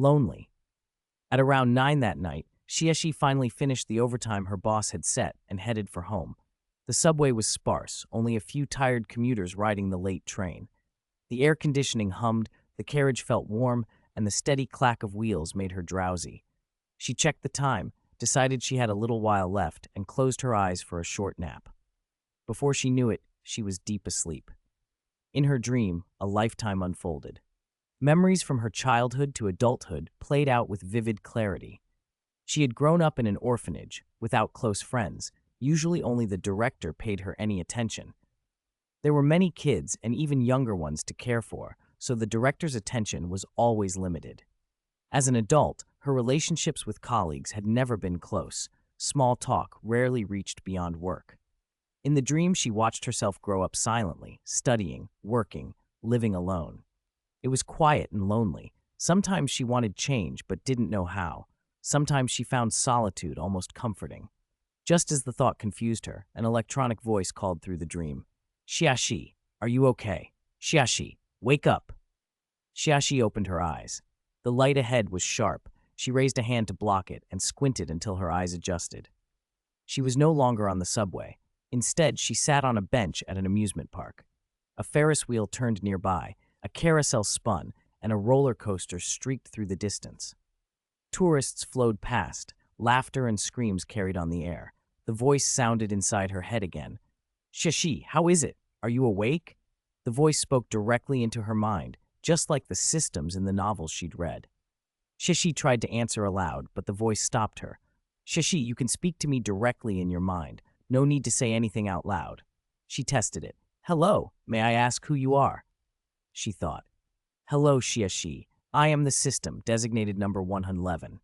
lonely. At around 9 that night, Xiaxi finally finished the overtime her boss had set and headed for home. The subway was sparse, only a few tired commuters riding the late train. The air conditioning hummed, the carriage felt warm, and the steady clack of wheels made her drowsy. She checked the time, decided she had a little while left, and closed her eyes for a short nap. Before she knew it, she was deep asleep. In her dream, a lifetime unfolded. Memories from her childhood to adulthood played out with vivid clarity. She had grown up in an orphanage, without close friends. Usually only the director paid her any attention. There were many kids and even younger ones to care for, so the director's attention was always limited. As an adult, her relationships with colleagues had never been close. Small talk rarely reached beyond work. In the dream, she watched herself grow up silently, studying, working, living alone. It was quiet and lonely. Sometimes she wanted change but didn't know how. Sometimes she found solitude almost comforting. Just as the thought confused her, an electronic voice called through the dream. Xiaxi, are you okay? Xiaxi, wake up. Xiaxi opened her eyes. The light ahead was sharp. She raised a hand to block it and squinted until her eyes adjusted. She was no longer on the subway. Instead, she sat on a bench at an amusement park. A Ferris wheel turned nearby, a carousel spun, and a roller coaster streaked through the distance. Tourists flowed past, laughter and screams carried on the air. The voice sounded inside her head again. Xiaxi, how is it? Are you awake? The voice spoke directly into her mind, just like the systems in the novels she'd read. Xiaxi tried to answer aloud, but the voice stopped her. Xiaxi, you can speak to me directly in your mind. No need to say anything out loud. She tested it. Hello, may I ask who you are? She thought. Hello, Xiaxi. I am the system, designated number 111.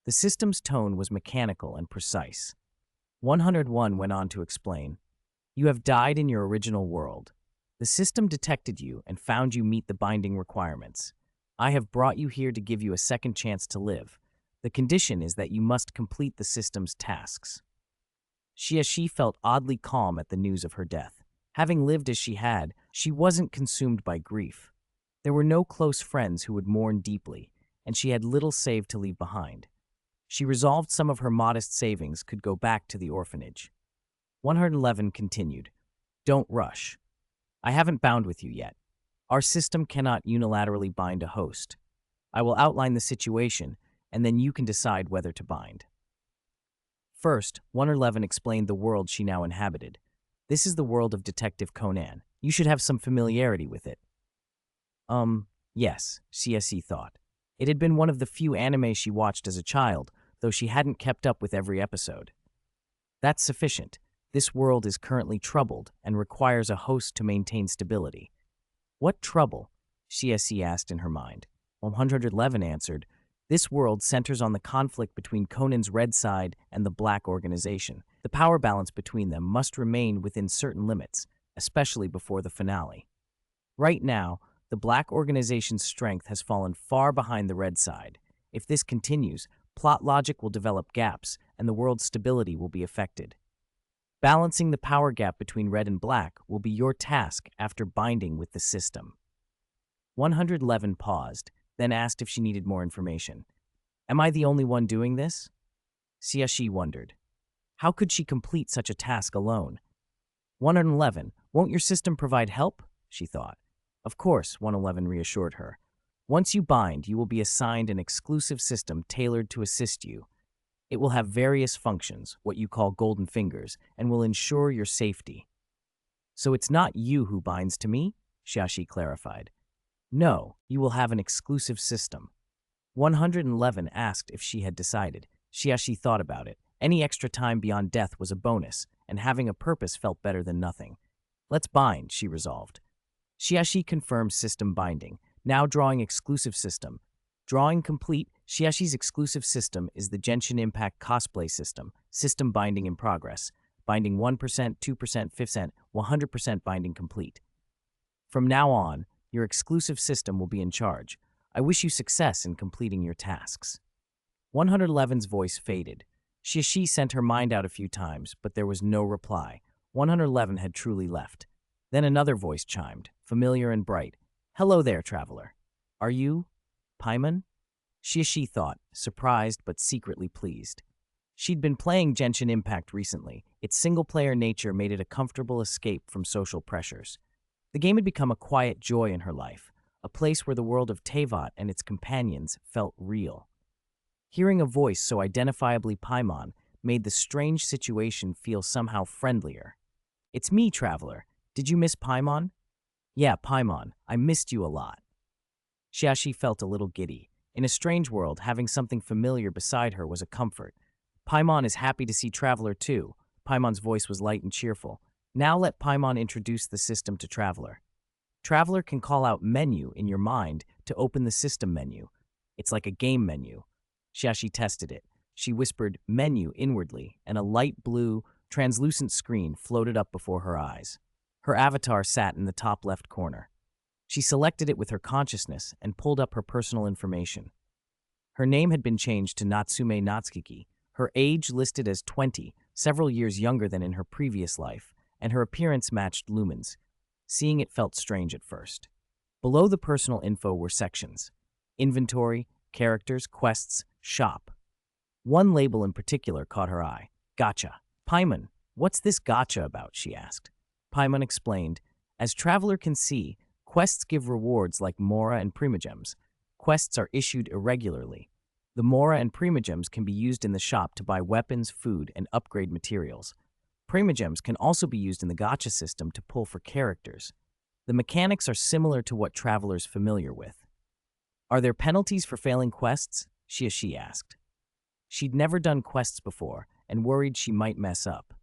The system's tone was mechanical and precise. 101 went on to explain. You have died in your original world. The system detected you and found you meet the binding requirements. I have brought you here to give you a second chance to live. The condition is that you must complete the system's tasks. Xiaxi felt oddly calm at the news of her death. Having lived as she had, she wasn't consumed by grief. There were no close friends who would mourn deeply, and she had little saved to leave behind. She resolved some of her modest savings could go back to the orphanage. 111 continued. Don't rush. I haven't bound with you yet. Our system cannot unilaterally bind a host. I will outline the situation, and then you can decide whether to bind. First, 111 explained the world she now inhabited. This is the world of Detective Conan. You should have some familiarity with it. Yes, Xiaxi thought. It had been one of the few anime she watched as a child, though she hadn't kept up with every episode. That's sufficient. This world is currently troubled and requires a host to maintain stability. What trouble? Xiaxi asked in her mind. 111 answered, this world centers on the conflict between Conan's red side and the black organization. The power balance between them must remain within certain limits, especially before the finale. Right now, the black organization's strength has fallen far behind the red side. If this continues, plot logic will develop gaps, and the world's stability will be affected. Balancing the power gap between red and black will be your task after binding with the system. 111 paused, then asked if she needed more information. Am I the only one doing this? Xiaxi wondered. How could she complete such a task alone? 111, won't your system provide help? She thought. Of course, 111 reassured her. Once you bind, you will be assigned an exclusive system tailored to assist you. It will have various functions, what you call golden fingers, and will ensure your safety. So it's not you who binds to me? Xiaxi clarified. No, you will have an exclusive system. 111 asked if she had decided. Xiaxi thought about it. Any extra time beyond death was a bonus, and having a purpose felt better than nothing. Let's bind, she resolved. Xiaxi confirmed system binding, now drawing exclusive system. Drawing complete, Xiaxi's exclusive system is the Genshin Impact cosplay system, system binding in progress. Binding 1%, 2%, 5%, 100% binding complete. From now on, your exclusive system will be in charge. I wish you success in completing your tasks. 111's voice faded. Xiaxi sent her mind out a few times, but there was no reply. 111 had truly left. Then another voice chimed, familiar and bright. Hello there, traveler. Are you Paimon? She thought, surprised but secretly pleased. She'd been playing Genshin Impact recently. Its single-player nature made it a comfortable escape from social pressures. The game had become a quiet joy in her life, a place where the world of Teyvat and its companions felt real. Hearing a voice so identifiably Paimon made the strange situation feel somehow friendlier. "It's me, Traveler. Did you miss Paimon?" "Yeah, Paimon. I missed you a lot." Xiaxi felt a little giddy. In a strange world, having something familiar beside her was a comfort. "Paimon is happy to see Traveler too." Paimon's voice was light and cheerful. "Now let Paimon introduce the system to Traveler." Traveler can call out menu in your mind to open the system menu. It's like a game menu. Xiaxi tested it. She whispered menu inwardly, and a light blue, translucent screen floated up before her eyes. Her avatar sat in the top left corner. She selected it with her consciousness and pulled up her personal information. Her name had been changed to Natsume Natsuki, her age listed as 20, several years younger than in her previous life, and her appearance matched Lumen's. Seeing it felt strange at first. Below the personal info were sections: inventory, characters, quests, shop. One label in particular caught her eye: Gacha. "Paimon, what's this gacha about?" she asked. Paimon explained, "As Traveler can see, quests give rewards like Mora and Primogems. Quests are issued irregularly. The Mora and Primogems can be used in the shop to buy weapons, food, and upgrade materials. Primogems can also be used in the gacha system to pull for characters. The mechanics are similar to what Traveler's familiar with." "Are there penalties for failing quests?" She asked. She'd never done quests before and worried she might mess up.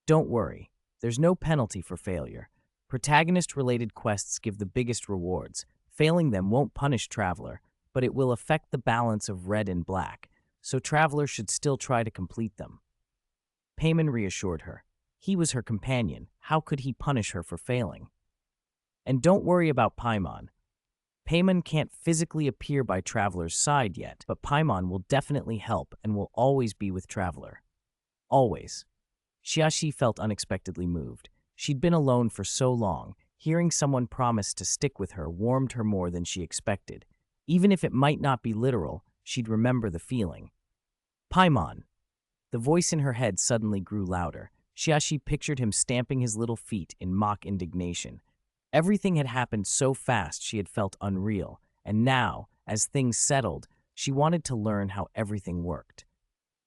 "Don't worry, there's no penalty for failure. Protagonist-related quests give the biggest rewards. Failing them won't punish Traveler, but it will affect the balance of red and black, so Traveler should still try to complete them." Paimon reassured her. He was her companion. How could he punish her for failing? "And don't worry about Paimon. Paimon can't physically appear by Traveler's side yet, but Paimon will definitely help and will always be with Traveler. Always." Xiaxi felt unexpectedly moved. She'd been alone for so long. Hearing someone promise to stick with her warmed her more than she expected. Even if it might not be literal, she'd remember the feeling. "Paimon." The voice in her head suddenly grew louder. Xiaxi pictured him stamping his little feet in mock indignation. Everything had happened so fast she had felt unreal, and now, as things settled, she wanted to learn how everything worked.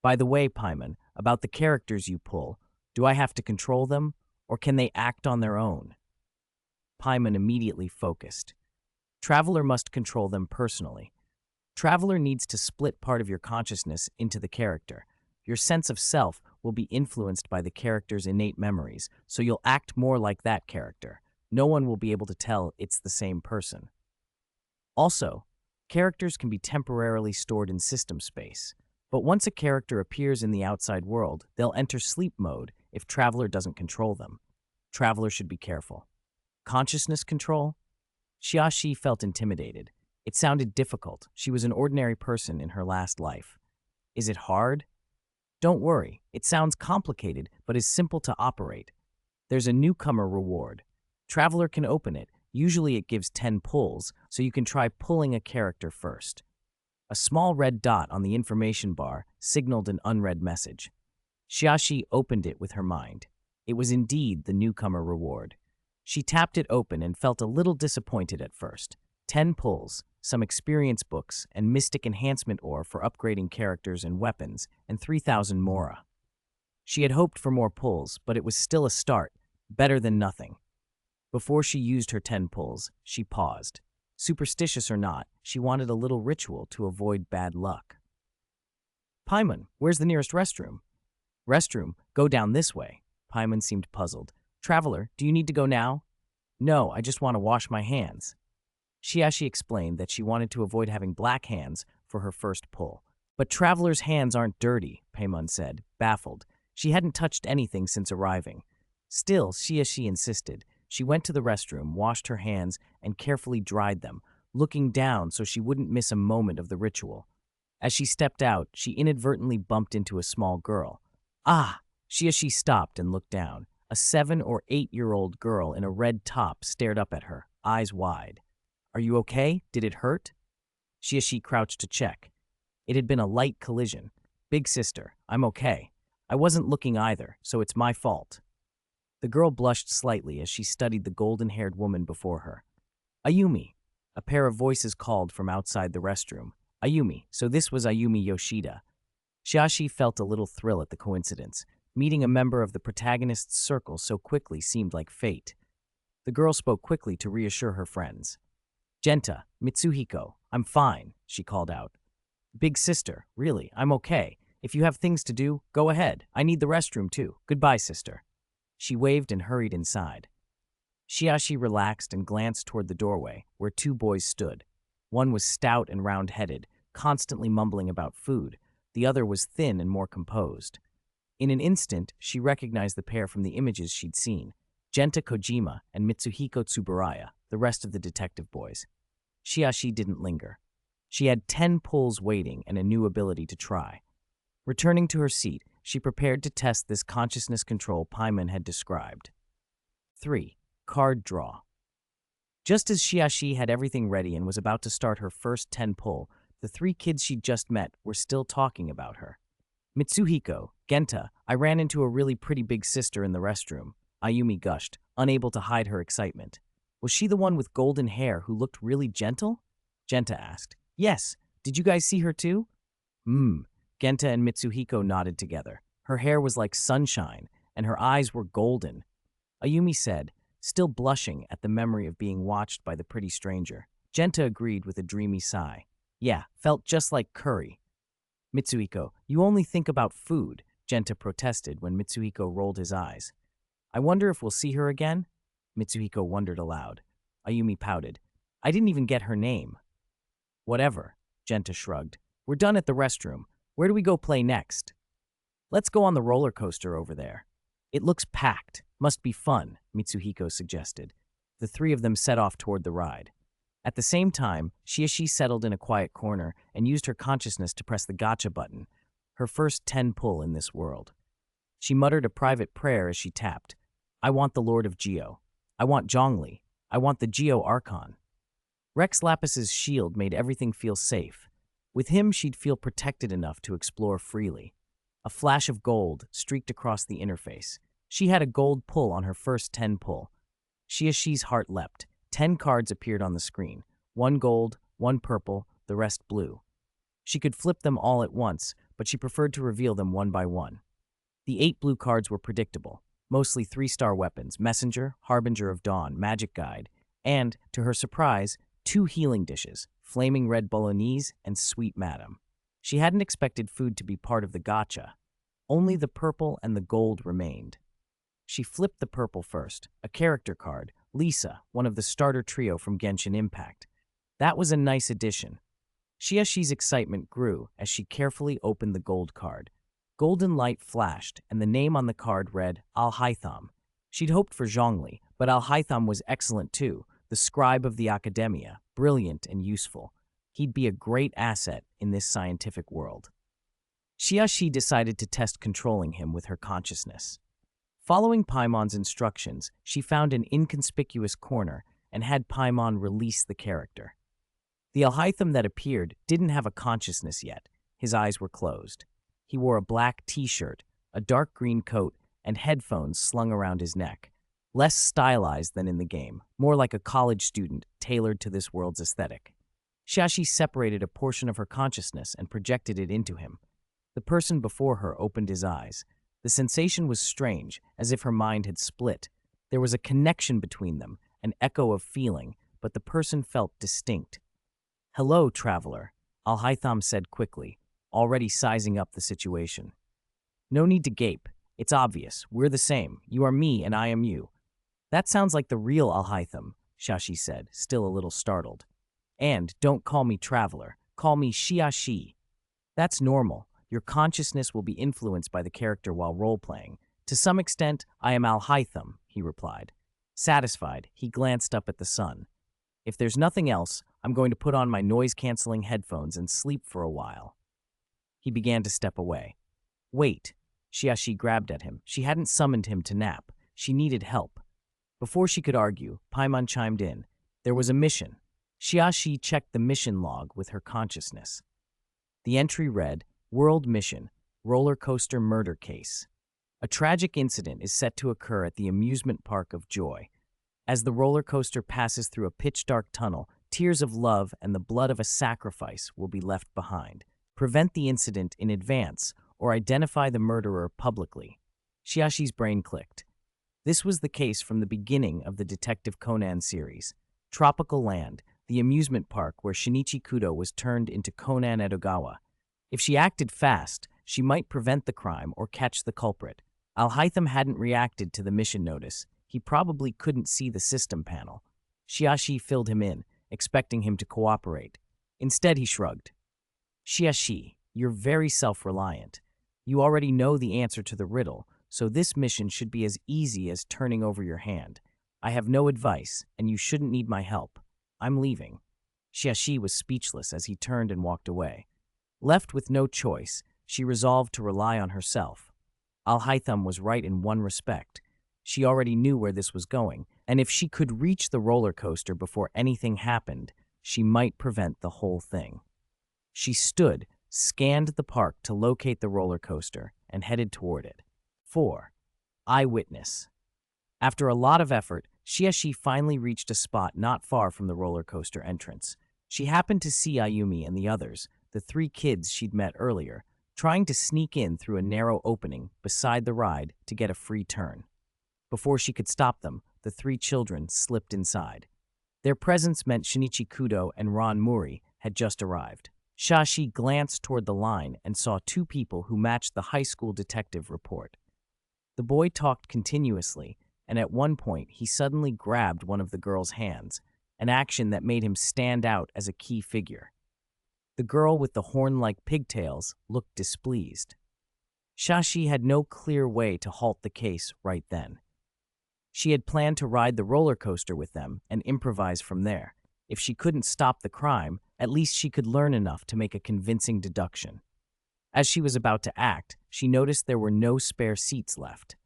"By the way, Paimon, about the characters you pull, do I have to control them, or can they act on their own?" Paimon immediately focused. Traveler must control them personally. Traveler needs to split part of your consciousness into the character. Your sense of self will be influenced by the character's innate memories, so you'll act more like that character. No one will be able to tell it's the same person. Also, characters can be temporarily stored in system space, but once a character appears in the outside world, they'll enter sleep mode if Traveler doesn't control them. Traveler should be careful. Consciousness control? Xiaxi felt intimidated. It sounded difficult. She was an ordinary person in her last life. Is it hard? Don't worry. It sounds complicated, but is simple to operate. There's a newcomer reward. Traveler can open it. Usually it gives 10 pulls, so you can try pulling a character first. A small red dot on the information bar signaled an unread message. Xiaxi opened it with her mind. It was indeed the newcomer reward. She tapped it open and felt a little disappointed at first. 10 pulls, some experience books, and mystic enhancement ore for upgrading characters and weapons, and 3,000 mora. She had hoped for more pulls, but it was still a start, better than nothing. Before she used her 10 pulls, she paused. Superstitious or not, she wanted a little ritual to avoid bad luck. "Paimon, where's the nearest restroom?" "Restroom, go down this way." Paimon seemed puzzled. "Traveler, do you need to go now?" "No, I just want to wash my hands." Xiaxi explained that she wanted to avoid having black hands for her first pull. "But Traveler's hands aren't dirty," Paimon said, baffled. She hadn't touched anything since arriving. Still, Xiaxi insisted. She went to the restroom, washed her hands, and carefully dried them, looking down so she wouldn't miss a moment of the ritual. As she stepped out, she inadvertently bumped into a small girl. "Ah!" Xiaxi stopped and looked down. A 7- or 8-year-old girl in a red top stared up at her, eyes wide. "Are you okay? Did it hurt?" Shiashi crouched to check. It had been a light collision. Big sister, I'm okay. I wasn't looking either, so it's my fault. The girl blushed slightly as she studied the golden-haired woman before her. Ayumi. A pair of voices called from outside the restroom. Ayumi, so this was Ayumi Yoshida. Shiashi felt a little thrill at the coincidence. Meeting a member of the protagonist's circle so quickly seemed like fate. The girl spoke quickly to reassure her friends. Genta, Mitsuhiko, I'm fine, she called out. Big sister, really, I'm okay. If you have things to do, go ahead. I need the restroom too. Goodbye, sister. She waved and hurried inside. Shiashi relaxed and glanced toward the doorway, where two boys stood. One was stout and round-headed, constantly mumbling about food. The other was thin and more composed. In an instant, she recognized the pair from the images she'd seen. Genta Kojima and Mitsuhiko Tsuburaya, the rest of the detective boys. Shiashi didn't linger. She had 10 pulls waiting and a new ability to try. Returning to her seat, she prepared to test this consciousness control Paimon had described. 3. Card draw. Just as Shiashi had everything ready and was about to start her first 10 pull, the 3 kids she'd just met were still talking about her. Mitsuhiko, Genta, I ran into a really pretty big sister in the restroom. Ayumi gushed, unable to hide her excitement. Was she the one with golden hair who looked really gentle? Genta asked. Yes. Did you guys see her too? Genta and Mitsuhiko nodded together. Her hair was like sunshine, and her eyes were golden. Ayumi said, still blushing at the memory of being watched by the pretty stranger. Genta agreed with a dreamy sigh. Yeah, felt just like curry. Mitsuhiko, you only think about food, Genta protested when Mitsuhiko rolled his eyes. I wonder if we'll see her again? Mitsuhiko wondered aloud. Ayumi pouted. I didn't even get her name. Whatever, Genta shrugged. We're done at the restroom. Where do we go play next? Let's go on the roller coaster over there. It looks packed. Must be fun, Mitsuhiko suggested. The 3 of them set off toward the ride. At the same time, Shiashi settled in a quiet corner and used her consciousness to press the gotcha button, her first 10 pull in this world. She muttered a private prayer as she tapped. I want the Lord of Geo. I want Zhongli. I want the Geo Archon. Rex Lapis's shield made everything feel safe. With him, she'd feel protected enough to explore freely. A flash of gold streaked across the interface. She had a gold pull on her first 10 pull. Shiashi's heart leapt. 10 cards appeared on the screen. 1 gold, 1 purple, the rest blue. She could flip them all at once, but she preferred to reveal them one by one. The 8 blue cards were predictable, mostly 3-star weapons, Messenger, Harbinger of Dawn, Magic Guide, and, to her surprise, 2 healing dishes, Flaming Red Bolognese and Sweet Madam. She hadn't expected food to be part of the gacha. Only the purple and the gold remained. She flipped the purple first, a character card, Lisa, one of the starter trio from Genshin Impact. That was a nice addition. Shiashi's excitement grew as she carefully opened the gold card. Golden light flashed, and the name on the card read Al-Haytham. She'd hoped for Zhongli, but Al-Haytham was excellent too, the scribe of the Academia, brilliant and useful. He'd be a great asset in this scientific world. Shiashi decided to test controlling him with her consciousness. Following Paimon's instructions, she found an inconspicuous corner and had Paimon release the character. The Alhaitham that appeared didn't have a consciousness yet. His eyes were closed. He wore a black t-shirt, a dark green coat, and headphones slung around his neck. Less stylized than in the game, more like a college student tailored to this world's aesthetic. Shiashi separated a portion of her consciousness and projected it into him. The person before her opened his eyes. The sensation was strange, as if her mind had split. There was a connection between them, an echo of feeling, but the person felt distinct. Hello, traveler, Al-Haytham said quickly, already sizing up the situation. No need to gape. It's obvious. We're the same. You are me and I am you. That sounds like the real Al-Haytham, Shashi said, still a little startled. And don't call me traveler. Call me Shiashi. That's normal. Your consciousness will be influenced by the character while role-playing. To some extent, I am Al-Haytham, he replied. Satisfied, he glanced up at the sun. If there's nothing else, I'm going to put on my noise-canceling headphones and sleep for a while. He began to step away. Wait. Shiashi grabbed at him. She hadn't summoned him to nap. She needed help. Before she could argue, Paimon chimed in. There was a mission. Xiaxi checked the mission log with her consciousness. The entry read, World Mission, Roller Coaster Murder Case. A tragic incident is set to occur at the amusement park of Joy. As the roller coaster passes through a pitch-dark tunnel, tears of love and the blood of a sacrifice will be left behind. Prevent the incident in advance or identify the murderer publicly. Xiaxi's brain clicked. This was the case from the beginning of the Detective Conan series. Tropical Land, the amusement park where Shinichi Kudo was turned into Conan Edogawa. If she acted fast, she might prevent the crime or catch the culprit. Alhaitham hadn't reacted to the mission notice. He probably couldn't see the system panel. Xiaxi filled him in, expecting him to cooperate. Instead, he shrugged. Xiaxi, you're very self-reliant. You already know the answer to the riddle, so this mission should be as easy as turning over your hand. I have no advice, and you shouldn't need my help. I'm leaving. Xiaxi was speechless as he turned and walked away. Left with no choice, she resolved to rely on herself. Alhaitham was right in one respect. She already knew where this was going, and if she could reach the roller coaster before anything happened, she might prevent the whole thing. She stood, scanned the park to locate the roller coaster, and headed toward it. 4. Eyewitness. After a lot of effort, Xiaxi finally reached a spot not far from the roller coaster entrance. She happened to see Ayumi and the others, the 3 kids she'd met earlier, trying to sneak in through a narrow opening beside the ride to get a free turn. Before she could stop them, the 3 children slipped inside. Their presence meant Shinichi Kudo and Ron Muri had just arrived. Xiaxi glanced toward the line and saw 2 people who matched the high school detective report. The boy talked continuously, and at one point he suddenly grabbed one of the girl's hands, an action that made him stand out as a key figure. The girl with the horn-like pigtails looked displeased. Xiaxi had no clear way to halt the case right then. She had planned to ride the roller coaster with them and improvise from there. If she couldn't stop the crime, at least she could learn enough to make a convincing deduction. As she was about to act, she noticed there were no spare seats left.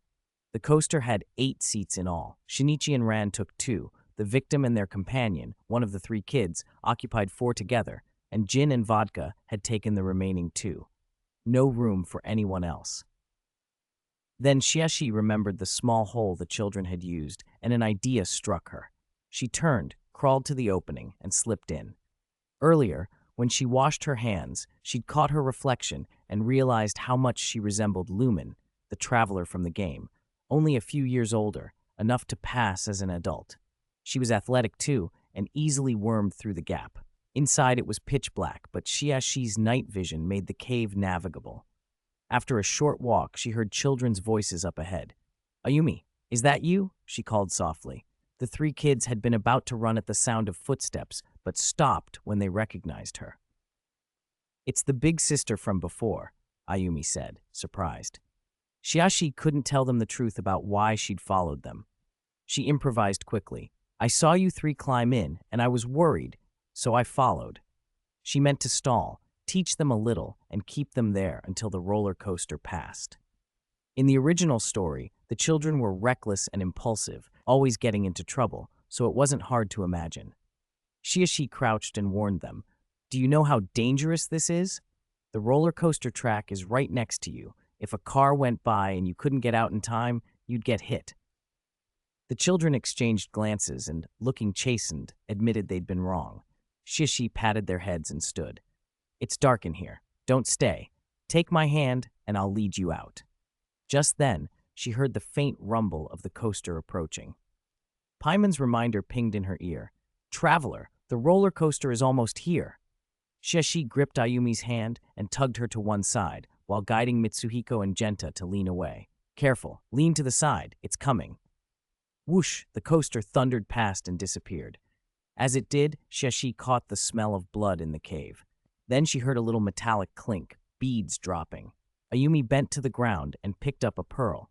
The coaster had 8 seats in all. Shinichi and Ran took 2. The victim and their companion, one of the 3 kids, occupied 4 together, and gin and vodka had taken the remaining 2. No room for anyone else. Then Xiaxi remembered the small hole the children had used, and an idea struck her. She turned, crawled to the opening, and slipped in. Earlier, when she washed her hands, she'd caught her reflection and realized how much she resembled Lumen, the traveler from the game, only a few years older, enough to pass as an adult. She was athletic too, and easily wormed through the gap. Inside it was pitch black, but Xiaxi's night vision made the cave navigable. After a short walk, she heard children's voices up ahead. "Ayumi, is that you?" she called softly. The 3 kids had been about to run at the sound of footsteps, but stopped when they recognized her. "It's the big sister from before," Ayumi said, surprised. Xiaxi couldn't tell them the truth about why she'd followed them. She improvised quickly. "I saw you 3 climb in, and I was worried, so I followed." She meant to stall, teach them a little, and keep them there until the roller coaster passed. In the original story, the children were reckless and impulsive, always getting into trouble, so it wasn't hard to imagine. Xiaxi crouched and warned them. "Do you know how dangerous this is? The roller coaster track is right next to you. If a car went by and you couldn't get out in time, you'd get hit." The children exchanged glances and, looking chastened, admitted they'd been wrong. Xiaxi patted their heads and stood. "It's dark in here. Don't stay. Take my hand and I'll lead you out." Just then, she heard the faint rumble of the coaster approaching. Paimon's reminder pinged in her ear. "Traveler, the roller coaster is almost here." Xiaxi gripped Ayumi's hand and tugged her to one side, while guiding Mitsuhiko and Genta to lean away. "Careful, lean to the side, it's coming." Whoosh, the coaster thundered past and disappeared. As it did, Xiaxi caught the smell of blood in the cave. Then she heard a little metallic clink, beads dropping. Ayumi bent to the ground and picked up a pearl.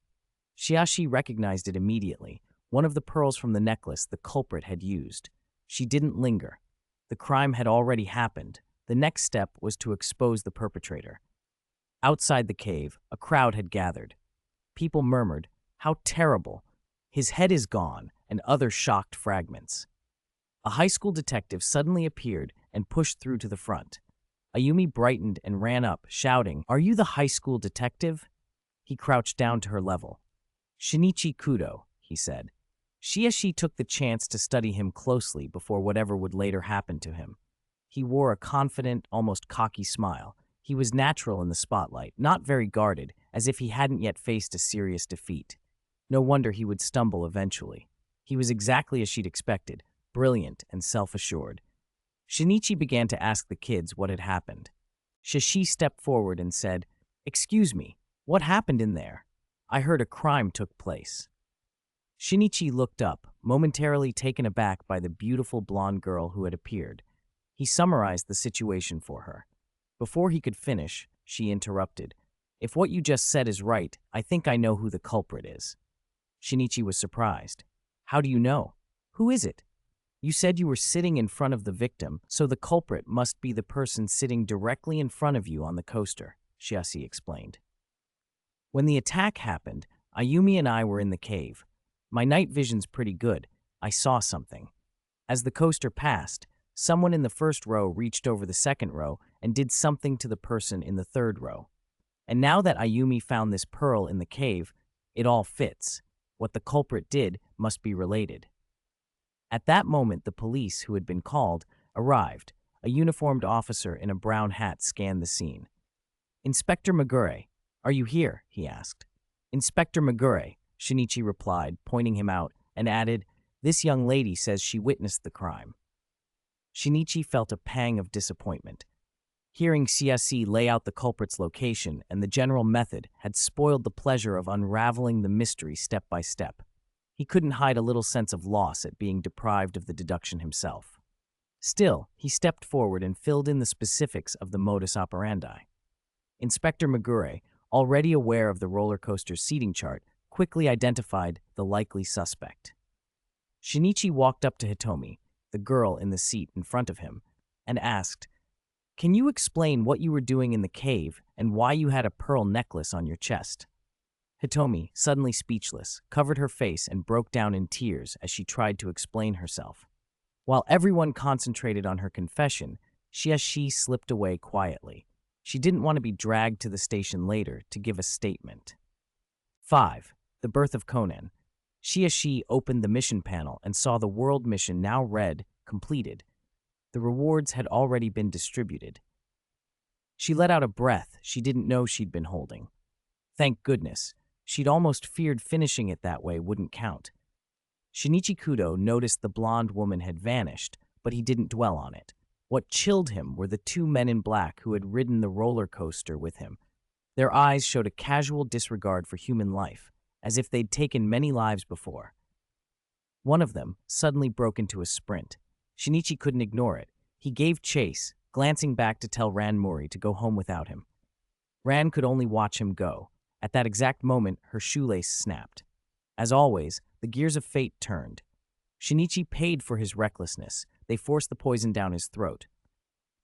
Xiaxi recognized it immediately, one of the pearls from the necklace the culprit had used. She didn't linger. The crime had already happened. The next step was to expose the perpetrator. Outside the cave, a crowd had gathered. People murmured, "How terrible! His head is gone," and other shocked fragments. A high school detective suddenly appeared and pushed through to the front. Ayumi brightened and ran up, shouting, "Are you the high school detective?" He crouched down to her level. "Shinichi Kudo," he said. She took the chance to study him closely before whatever would later happen to him. He wore a confident, almost cocky smile. He was natural in the spotlight, not very guarded, as if he hadn't yet faced a serious defeat. No wonder he would stumble eventually. He was exactly as she'd expected, brilliant and self-assured. Shinichi began to ask the kids what had happened. Shashi stepped forward and said, "Excuse me, what happened in there? I heard a crime took place." Shinichi looked up, momentarily taken aback by the beautiful blonde girl who had appeared. He summarized the situation for her. Before he could finish, she interrupted. "If what you just said is right, I think I know who the culprit is." Shinichi was surprised. "How do you know? Who is it?" "You said you were sitting in front of the victim, so the culprit must be the person sitting directly in front of you on the coaster," Shiasi explained. "When the attack happened, Ayumi and I were in the cave. My night vision's pretty good. I saw something. As the coaster passed, someone in the first row reached over the second row and did something to the person in the third row. And now that Ayumi found this pearl in the cave, it all fits. What the culprit did must be related." At that moment, the police, who had been called, arrived. A uniformed officer in a brown hat scanned the scene. "Inspector Magure, are you here?" he asked. "Inspector Magure," Shinichi replied, pointing him out, and added, "This young lady says she witnessed the crime." Shinichi felt a pang of disappointment. Hearing CSE lay out the culprit's location and the general method had spoiled the pleasure of unraveling the mystery step by step. He couldn't hide a little sense of loss at being deprived of the deduction himself. Still, he stepped forward and filled in the specifics of the modus operandi. Inspector Magure, already aware of the roller coaster's seating chart, quickly identified the likely suspect. Shinichi walked up to Hitomi, the girl in the seat in front of him, and asked, "Can you explain what you were doing in the cave and why you had a pearl necklace on your chest?" Hitomi, suddenly speechless, covered her face and broke down in tears as she tried to explain herself. While everyone concentrated on her confession, Shiashi slipped away quietly. She didn't want to be dragged to the station later to give a statement. 5. The Birth of Conan. Shiashi opened the mission panel and saw the world mission now read, completed. The rewards had already been distributed. She let out a breath she didn't know she'd been holding. Thank goodness. She'd almost feared finishing it that way wouldn't count. Shinichi Kudo noticed the blonde woman had vanished, but he didn't dwell on it. What chilled him were the two men in black who had ridden the roller coaster with him. Their eyes showed a casual disregard for human life, as if they'd taken many lives before. One of them suddenly broke into a sprint. Shinichi couldn't ignore it. He gave chase, glancing back to tell Ran Mori to go home without him. Ran could only watch him go. At that exact moment, her shoelace snapped. As always, the gears of fate turned. Shinichi paid for his recklessness. They forced the poison down his throat.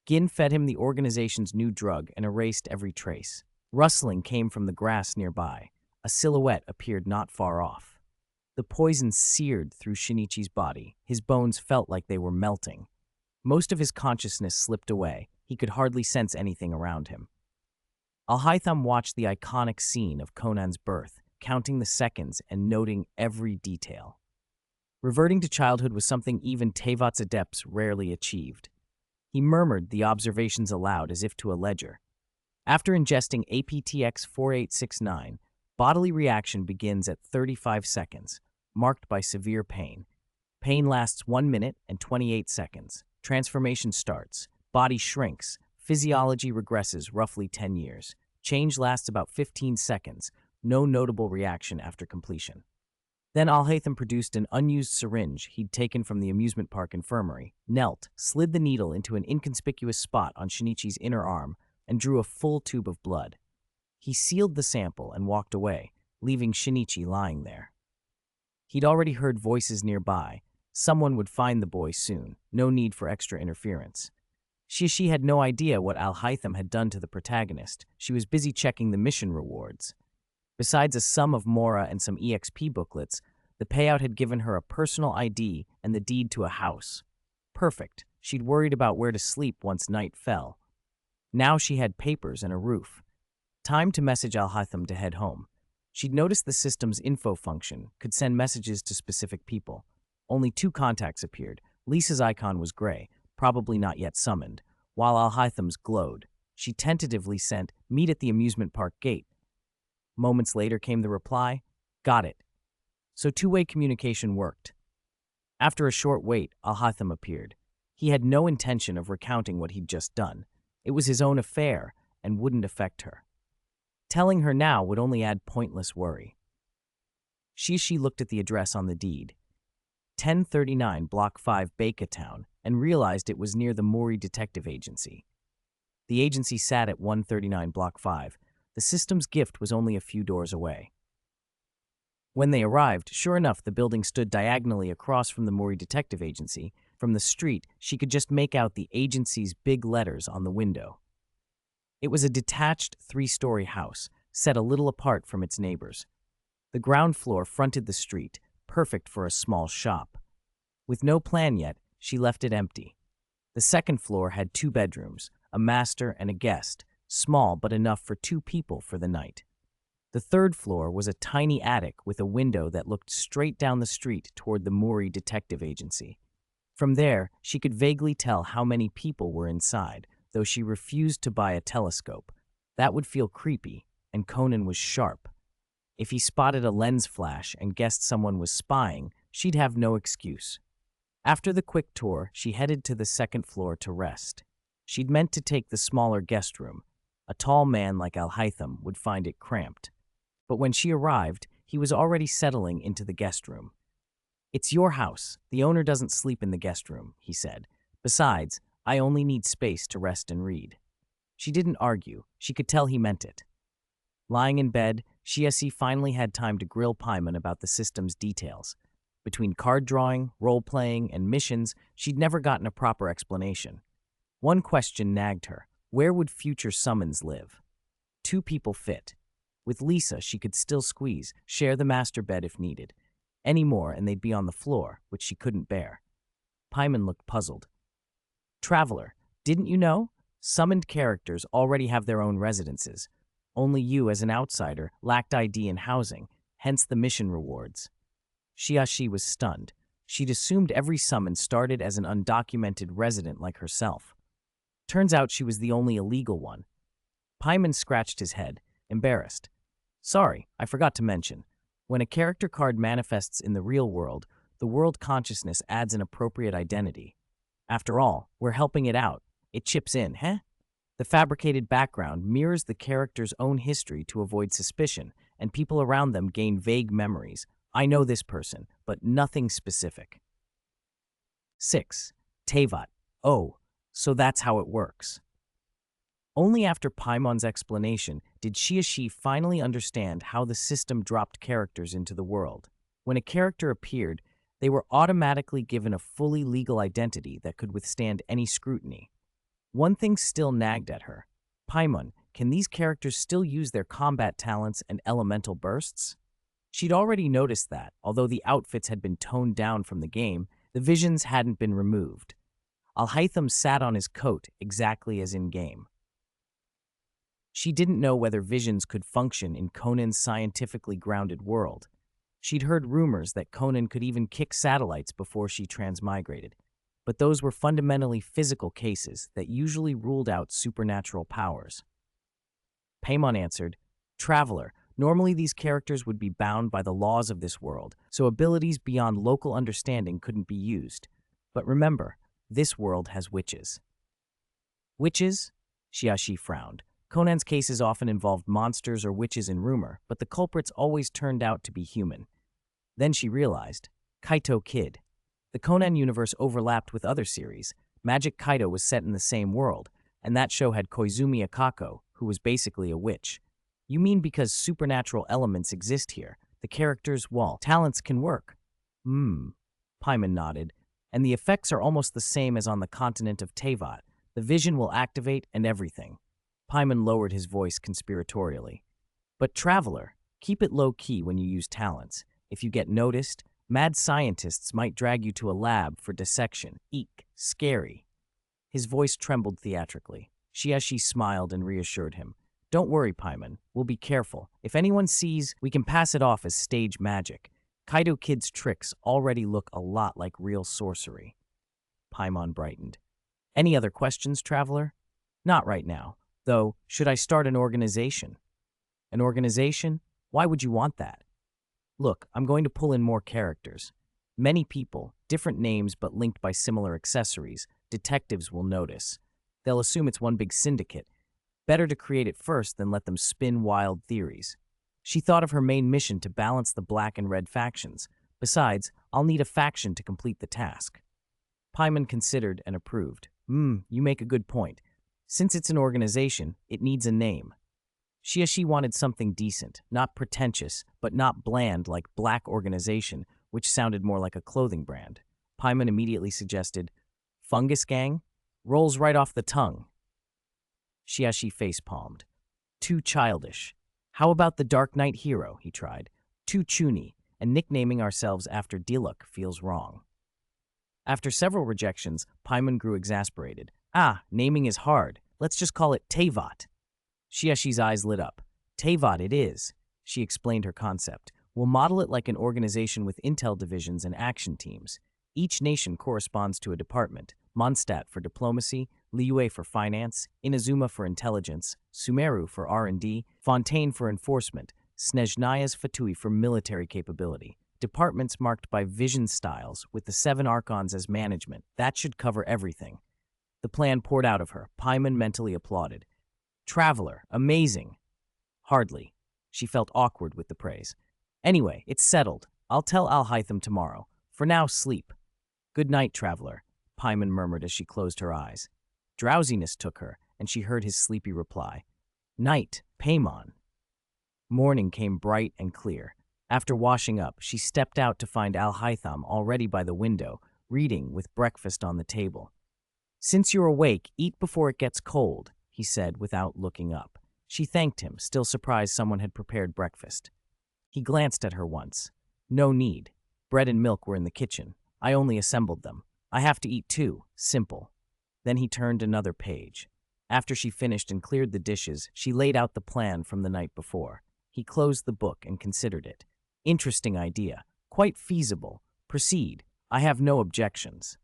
Gin fed him the organization's new drug and erased every trace. Rustling came from the grass nearby. A silhouette appeared not far off. The poison seared through Shinichi's body. His bones felt like they were melting. Most of his consciousness slipped away. He could hardly sense anything around him. Alhaitham watched the iconic scene of Conan's birth, counting the seconds and noting every detail. Reverting to childhood was something even Tevat's adepts rarely achieved. He murmured the observations aloud as if to a ledger. After ingesting APTX 4869, bodily reaction begins at 35 seconds, marked by severe pain. Pain lasts 1 minute and 28 seconds. Transformation starts. Body shrinks. Physiology regresses roughly 10 years. Change lasts about 15 seconds. No notable reaction after completion. Then Alhaitham produced an unused syringe he'd taken from the amusement park infirmary, knelt, slid the needle into an inconspicuous spot on Shinichi's inner arm, and drew a full tube of blood. He sealed the sample and walked away, leaving Shinichi lying there. He'd already heard voices nearby. Someone would find the boy soon. No need for extra interference. She had no idea what Alhaitham had done to the protagonist. She was busy checking the mission rewards. Besides a sum of Mora and some EXP booklets, the payout had given her a personal ID and the deed to a house. Perfect. She'd worried about where to sleep once night fell. Now she had papers and a roof. Time to message Al-Haytham to head home. She'd noticed the system's info function could send messages to specific people. Only 2 contacts appeared. Lisa's icon was gray, probably not yet summoned, while Al-Haytham's glowed. She tentatively sent, "Meet at the amusement park gate." Moments later came the reply, "Got it." So two-way communication worked. After a short wait, Al-Haytham appeared. He had no intention of recounting what he'd just done. It was his own affair and wouldn't affect her. Telling her now would only add pointless worry. She looked at the address on the deed. 1039 Block 5 Baca Town, and realized it was near the Mori Detective Agency. The agency sat at 139 Block 5. The system's gift was only a few doors away. When they arrived, sure enough, the building stood diagonally across from the Mori Detective Agency. From the street, she could just make out the agency's big letters on the window. It was a detached 3-story house, set a little apart from its neighbors. The ground floor fronted the street, perfect for a small shop. With no plan yet, she left it empty. The second floor had 2 bedrooms, a master and a guest, small but enough for 2 people for the night. The third floor was a tiny attic with a window that looked straight down the street toward the Mori Detective Agency. From there, she could vaguely tell how many people were inside, though she refused to buy a telescope. That would feel creepy, and Conan was sharp. If he spotted a lens flash and guessed someone was spying, she'd have no excuse. After the quick tour, she headed to the second floor to rest. She'd meant to take the smaller guest room. A tall man like Al-Haytham would find it cramped. But when she arrived, he was already settling into the guest room. "It's your house. The owner doesn't sleep in the guest room," he said. "Besides, I only need space to rest and read." She didn't argue. She could tell he meant it. Lying in bed, Shiasi finally had time to grill Paimon about the system's details. Between card drawing, role-playing, and missions, she'd never gotten a proper explanation. One question nagged her. Where would future summons live? 2 people fit. With Lisa, she could still squeeze, share the master bed if needed. Any more, and they'd be on the floor, which she couldn't bear. Paimon looked puzzled. "Traveler, didn't you know? Summoned characters already have their own residences. Only you, as an outsider, lacked ID and housing, hence the mission rewards." Shiashi was stunned. She'd assumed every summon started as an undocumented resident like herself. Turns out she was the only illegal one. Paimon scratched his head, embarrassed. "Sorry, I forgot to mention. When a character card manifests in the real world, the world consciousness adds an appropriate identity. After all, we're helping it out. It chips in, huh?" The fabricated background mirrors the character's own history to avoid suspicion, and people around them gain vague memories. "I know this person, but nothing specific." 6. Tevat. "Oh, so that's how it works." Only after Paimon's explanation did Shiashi finally understand how the system dropped characters into the world. When a character appeared, they were automatically given a fully legal identity that could withstand any scrutiny. One thing still nagged at her. "Paimon, can these characters still use their combat talents and elemental bursts?" She'd already noticed that, although the outfits had been toned down from the game, the visions hadn't been removed. Al-Haytham sat on his coat exactly as in-game. She didn't know whether visions could function in Conan's scientifically grounded world. She'd heard rumors that Conan could even kick satellites before she transmigrated, but those were fundamentally physical cases that usually ruled out supernatural powers. Paimon answered, "Traveler, normally these characters would be bound by the laws of this world, so abilities beyond local understanding couldn't be used. But remember, this world has witches." "Witches?" Shiashi frowned. Conan's cases often involved monsters or witches in rumor, but the culprits always turned out to be human. Then she realized, Kaito Kid. The Conan universe overlapped with other series. Magic Kaito was set in the same world, and that show had Koizumi Akako, who was basically a witch. "You mean because supernatural elements exist here, the characters' talents can work?" Paimon nodded. "And the effects are almost the same as on the continent of Tevat. The vision will activate and everything." Paimon lowered his voice conspiratorially. "But Traveler, keep it low-key when you use talents. If you get noticed, Mad scientists might drag you to a lab for dissection. Eek, scary. His voice trembled theatrically. Shiashi smiled and reassured him. Don't worry, Paimon. We'll be careful. If anyone sees, we can pass it off as stage magic. Kaido Kid's tricks already look a lot like real sorcery. Paimon brightened. Any other questions, traveler? Not right now. Though, should I start an organization? An organization? Why would you want that? Look, I'm going to pull in more characters. Many people, different names but linked by similar accessories, detectives will notice. They'll assume it's one big syndicate. Better to create it first than let them spin wild theories. She thought of her main mission to balance the black and red factions. Besides, I'll need a faction to complete the task. Paimon considered and approved. You make a good point. Since it's an organization, it needs a name. Shiashi wanted something decent, not pretentious, but not bland like Black Organization, which sounded more like a clothing brand. Paimon immediately suggested, Fungus Gang? Rolls right off the tongue. Shiashi face-palmed. Too childish. How about the Dark Knight Hero, he tried. Too chuny, and nicknaming ourselves after Diluc feels wrong. After several rejections, Paimon grew exasperated. Naming is hard. Let's just call it Teyvat. Shiashi's eyes lit up. Teyvat it is. She explained her concept. We'll model it like an organization with intel divisions and action teams. Each nation corresponds to a department. Mondstadt for diplomacy, Liyue for finance, Inazuma for intelligence, Sumeru for R&D, Fontaine for enforcement, Snezhnaya's Fatui for military capability. Departments marked by vision styles, with the 7 archons as management. That should cover everything. The plan poured out of her. Paimon mentally applauded. Traveler, amazing. Hardly. She felt awkward with the praise. Anyway, it's settled. I'll tell Alhaitham tomorrow. For now, sleep. Good night, traveler, Paimon murmured as she closed her eyes. Drowsiness took her, and she heard his sleepy reply. Night, Paimon. Morning came bright and clear. After washing up, she stepped out to find Alhaitham already by the window, reading with breakfast on the table. Since you're awake, eat before it gets cold, he said without looking up. She thanked him, still surprised someone had prepared breakfast. He glanced at her once. No need. Bread and milk were in the kitchen. I only assembled them. I have to eat too. Simple. Then he turned another page. After she finished and cleared the dishes, she laid out the plan from the night before. He closed the book and considered it. Interesting idea. Quite feasible. Proceed. I have no objections.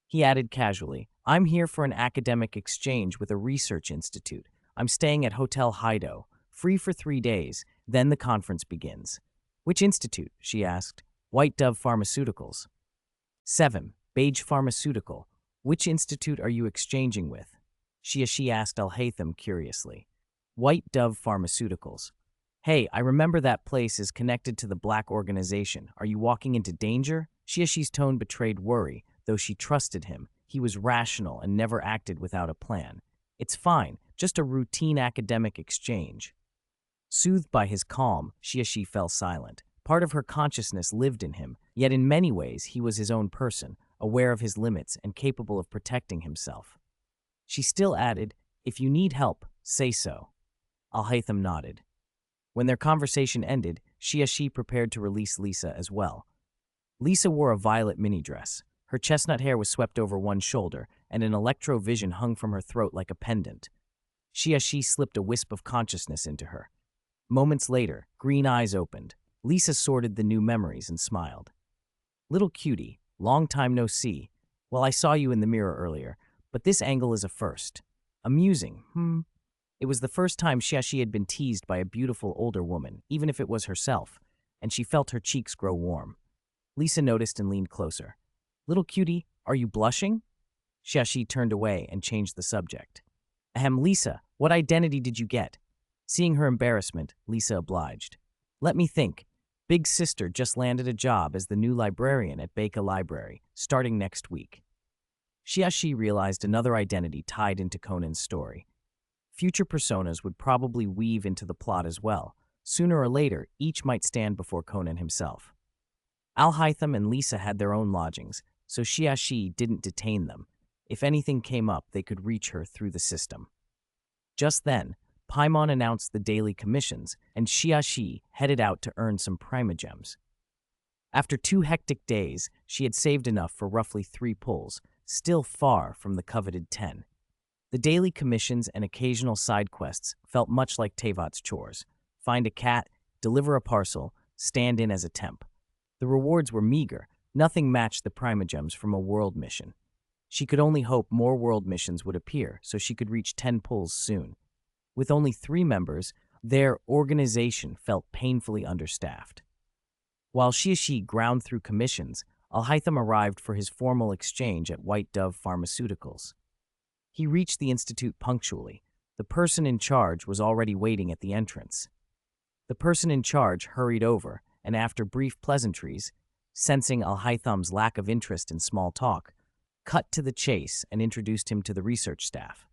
He added casually, I'm here for an academic exchange with a research institute. I'm staying at Hotel Heido, free for 3 days, then the conference begins. Which institute? She asked. White Dove Pharmaceuticals. 7. Beige Pharmaceutical. Which institute are you exchanging with? She asked Alhaitham curiously. White Dove Pharmaceuticals. Hey, I remember that place is connected to the Black Organization. Are you walking into danger? Shiashi's tone betrayed worry, though she trusted him. He was rational and never acted without a plan. It's fine, just a routine academic exchange. Soothed by his calm, Shiashi fell silent. Part of her consciousness lived in him, yet in many ways he was his own person, aware of his limits and capable of protecting himself. She still added, if you need help, say so. Alhaitham nodded. When their conversation ended, Shiashi prepared to release Lisa as well. Lisa wore a violet mini-dress. Her chestnut hair was swept over one shoulder, and an electro-vision hung from her throat like a pendant. Shiashi slipped a wisp of consciousness into her. Moments later, green eyes opened. Lisa sorted the new memories and smiled. Little cutie, long time no see. Well, I saw you in the mirror earlier, but this angle is a first. Amusing, It was the first time Shiashi had been teased by a beautiful older woman, even if it was herself, and she felt her cheeks grow warm. Lisa noticed and leaned closer. Little cutie, are you blushing? Shiashi turned away and changed the subject. Ahem, Lisa, what identity did you get? Seeing her embarrassment, Lisa obliged. Let me think. Big sister just landed a job as the new librarian at Baika Library, starting next week. Shiashi realized another identity tied into Conan's story. Future personas would probably weave into the plot as well. Sooner or later, each might stand before Conan himself. Alhaitham and Lisa had their own lodgings, so Shiashi didn't detain them. If anything came up, they could reach her through the system. Just then, Paimon announced the daily commissions, and Shiashi headed out to earn some primogems. After 2 hectic days, she had saved enough for roughly 3 pulls, still far from the coveted 10. The daily commissions and occasional side quests felt much like Tevat's chores. Find a cat, deliver a parcel, stand in as a temp. The rewards were meager. Nothing matched the primogems from a world mission. She could only hope more world missions would appear so she could reach 10 pulls soon. With only 3 members, their organization felt painfully understaffed. While she ground through commissions, Alhaitham arrived for his formal exchange at White Dove Pharmaceuticals. He reached the institute punctually. The person in charge was already waiting at the entrance. The person in charge hurried over, and after brief pleasantries, sensing Alhaitham's lack of interest in small talk, cut to the chase and introduced him to the research staff.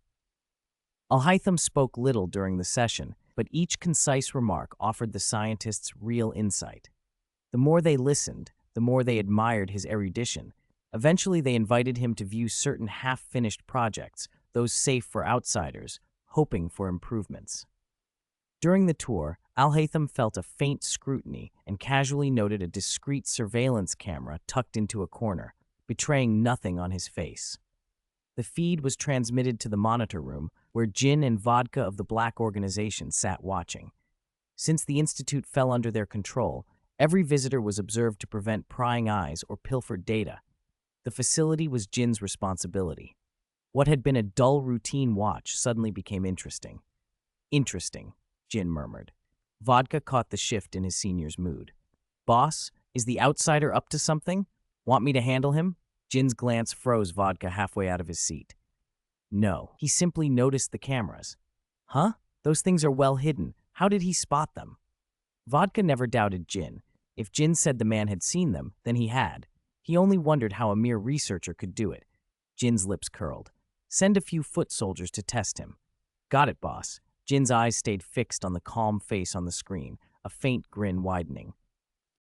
Alhaitham spoke little during the session, but each concise remark offered the scientists real insight. The more they listened, the more they admired his erudition. Eventually, they invited him to view certain half-finished projects, those safe for outsiders, hoping for improvements. During the tour, Alhaitham felt a faint scrutiny and casually noted a discreet surveillance camera tucked into a corner, betraying nothing on his face. The feed was transmitted to the monitor room, where Gin and Vodka of the Black Organization sat watching. Since the institute fell under their control, every visitor was observed to prevent prying eyes or pilfered data. The facility was Jin's responsibility. What had been a dull routine watch suddenly became interesting. Interesting, Jin murmured. Vodka caught the shift in his senior's mood. Boss, is the outsider up to something? Want me to handle him? Jin's glance froze Vodka halfway out of his seat. No, he simply noticed the cameras. Huh? Those things are well hidden. How did he spot them? Vodka never doubted Jin. If Jin said the man had seen them, then he had. He only wondered how a mere researcher could do it. Jin's lips curled. Send a few foot soldiers to test him. Got it, boss. Jin's eyes stayed fixed on the calm face on the screen, a faint grin widening.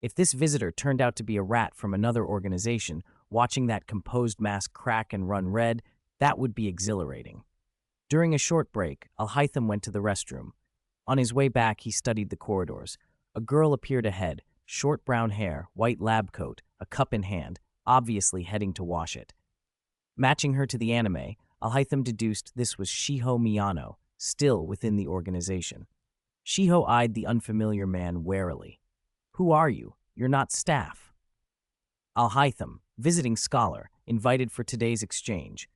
If this visitor turned out to be a rat from another organization, watching that composed mass crack and run red, that would be exhilarating. During a short break, Alhaitham went to the restroom. On his way back, he studied the corridors. A girl appeared ahead, short brown hair, white lab coat, a cup in hand, obviously heading to wash it. Matching her to the anime, Alhaitham deduced this was Shiho Miyano, still within the organization. Shiho eyed the unfamiliar man warily. Who are you? You're not staff. Alhaitham, visiting scholar, invited for today's exchange.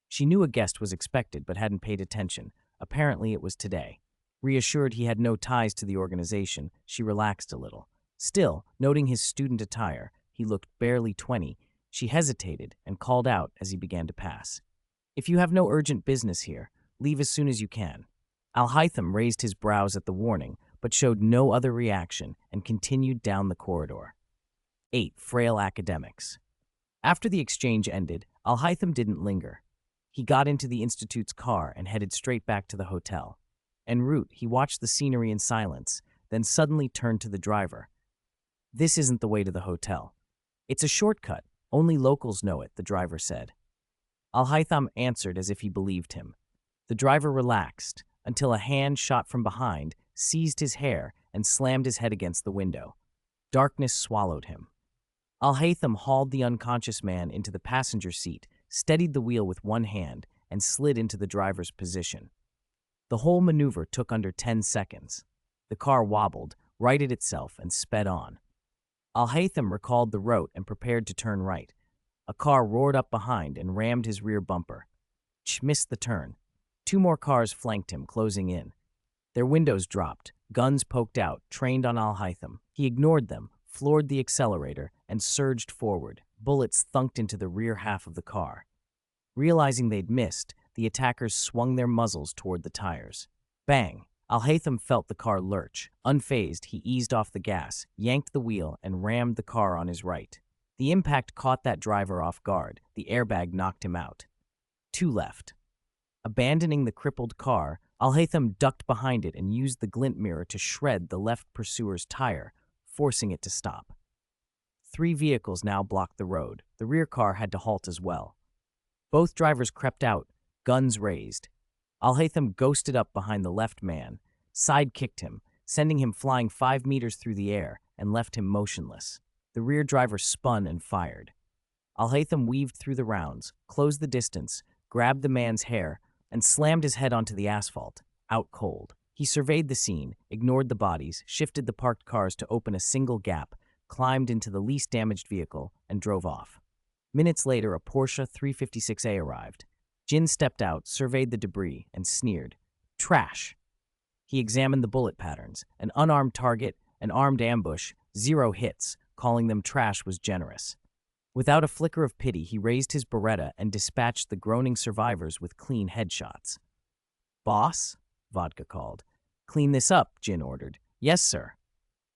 She knew a guest was expected but hadn't paid attention. Apparently it was today. Reassured he had no ties to the organization, she relaxed a little. Still, noting his student attire, he looked barely 20, she hesitated and called out as he began to pass. If you have no urgent business here, leave as soon as you can. Alhaitham raised his brows at the warning, but showed no other reaction and continued down the corridor. 8. Frail academics. After the exchange ended, Alhaitham didn't linger. He got into the institute's car and headed straight back to the hotel. En route, he watched the scenery in silence, then suddenly turned to the driver. This isn't the way to the hotel. It's a shortcut. Only locals know it, the driver said. Alhaitham answered as if he believed him. The driver relaxed until a hand shot from behind, seized his hair, and slammed his head against the window. Darkness swallowed him. Alhaitham hauled the unconscious man into the passenger seat, steadied the wheel with one hand, and slid into the driver's position. The whole maneuver took under 10 seconds. The car wobbled, righted itself, and sped on. Alhaitham recalled the route and prepared to turn right. A car roared up behind and rammed his rear bumper. Ch missed the turn. 2 more cars flanked him, closing in. Their windows dropped, guns poked out, trained on Alhaitham. He ignored them, floored the accelerator, and surged forward. Bullets thunked into the rear half of the car. Realizing they'd missed, the attackers swung their muzzles toward the tires. Bang! Alhaitham felt the car lurch. Unfazed, he eased off the gas, yanked the wheel, and rammed the car on his right. The impact caught that driver off guard. The airbag knocked him out. 2 left. Abandoning the crippled car, Alhaitham ducked behind it and used the glint mirror to shred the left pursuer's tire, forcing it to stop. 3 vehicles now blocked the road. The rear car had to halt as well. Both drivers crept out, guns raised. Alhaitham ghosted up behind the left man, side-kicked him, sending him flying 5 meters through the air, and left him motionless. The rear driver spun and fired. Al-Haytham weaved through the rounds, closed the distance, grabbed the man's hair, and slammed his head onto the asphalt, out cold. He surveyed the scene, ignored the bodies, shifted the parked cars to open a single gap, climbed into the least damaged vehicle, and drove off. Minutes later, a Porsche 356A arrived. Jin stepped out, surveyed the debris, and sneered. Trash. He examined the bullet patterns. An unarmed target, an armed ambush, 0 hits. Calling them trash was generous. Without a flicker of pity, he raised his Beretta and dispatched the groaning survivors with clean headshots. Boss? Vodka called. Clean this up, Jin ordered. Yes, sir.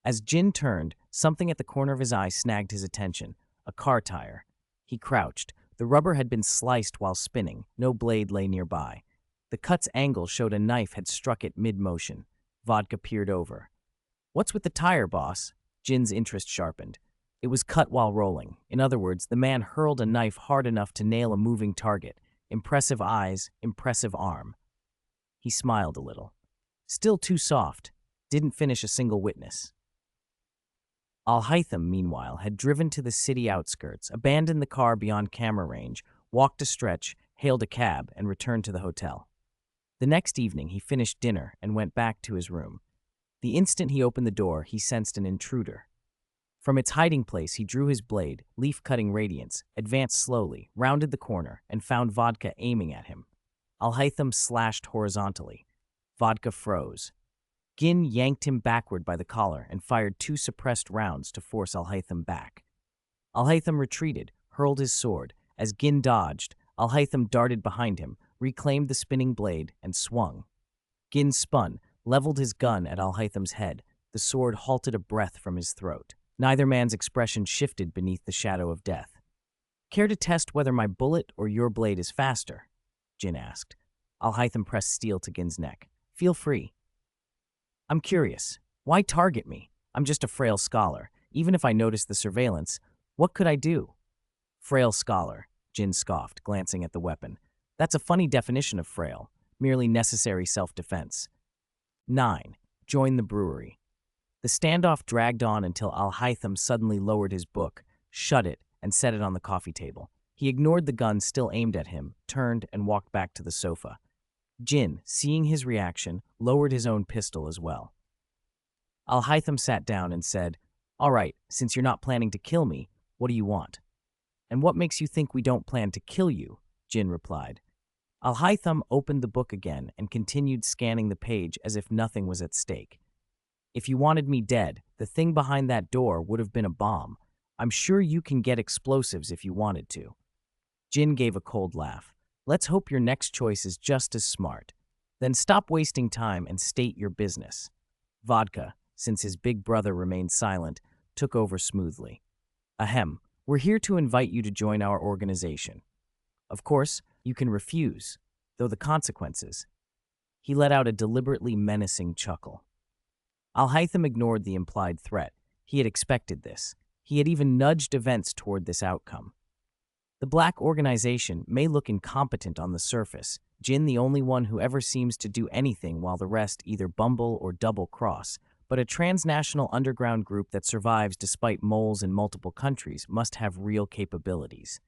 As Jin turned, something at the corner of his eye snagged his attention. A car tire. He crouched. The rubber had been sliced while spinning. No blade lay nearby. The cut's angle showed a knife had struck it mid-motion. Vodka peered over. What's with the tire, boss? Jin's interest sharpened. It was cut while rolling. In other words, the man hurled a knife hard enough to nail a moving target. Impressive eyes, impressive arm. He smiled a little. Still too soft. Didn't finish a single witness. Al-Haytham, meanwhile, had driven to the city outskirts, abandoned the car beyond camera range, walked a stretch, hailed a cab, and returned to the hotel. The next evening, he finished dinner and went back to his room. The instant he opened the door, he sensed an intruder. From its hiding place, he drew his blade, leaf-cutting radiance, advanced slowly, rounded the corner, and found Vodka aiming at him. Al-Haytham slashed horizontally. Vodka froze. Gin yanked him backward by the collar and fired 2 suppressed rounds to force Al-Haytham back. Al-Haytham retreated, hurled his sword. As Gin dodged, Al-Haytham darted behind him, reclaimed the spinning blade, and swung. Gin spun, leveled his gun at Al-Haytham's head. The sword halted a breath from his throat. Neither man's expression shifted beneath the shadow of death. Care to test whether my bullet or your blade is faster? Jin asked. Al-Haytham pressed steel to Gin's neck. Feel free. I'm curious. Why target me? I'm just a frail scholar. Even if I noticed the surveillance, what could I do? Frail scholar, Jin scoffed, glancing at the weapon. That's a funny definition of frail. Merely necessary self-defense. 9. Join the brewery. The standoff dragged on until Al-Haytham suddenly lowered his book, shut it, and set it on the coffee table. He ignored the gun still aimed at him, turned, and walked back to the sofa. Jin, seeing his reaction, lowered his own pistol as well. Al-Haytham sat down and said, All right, since you're not planning to kill me, what do you want? And what makes you think we don't plan to kill you? Jin replied. Al-Haytham opened the book again and continued scanning the page as if nothing was at stake. If you wanted me dead, the thing behind that door would have been a bomb. I'm sure you can get explosives if you wanted to. Jin gave a cold laugh. Let's hope your next choice is just as smart. Then stop wasting time and state your business. Vodka, since his big brother remained silent, took over smoothly. Ahem, we're here to invite you to join our organization. Of course, you can refuse, though the consequences. He let out a deliberately menacing chuckle. Al-Haytham ignored the implied threat. He had expected this. He had even nudged events toward this outcome. The black organization may look incompetent on the surface, Jin the only one who ever seems to do anything while the rest either bumble or double-cross, but a transnational underground group that survives despite moles in multiple countries must have real capabilities.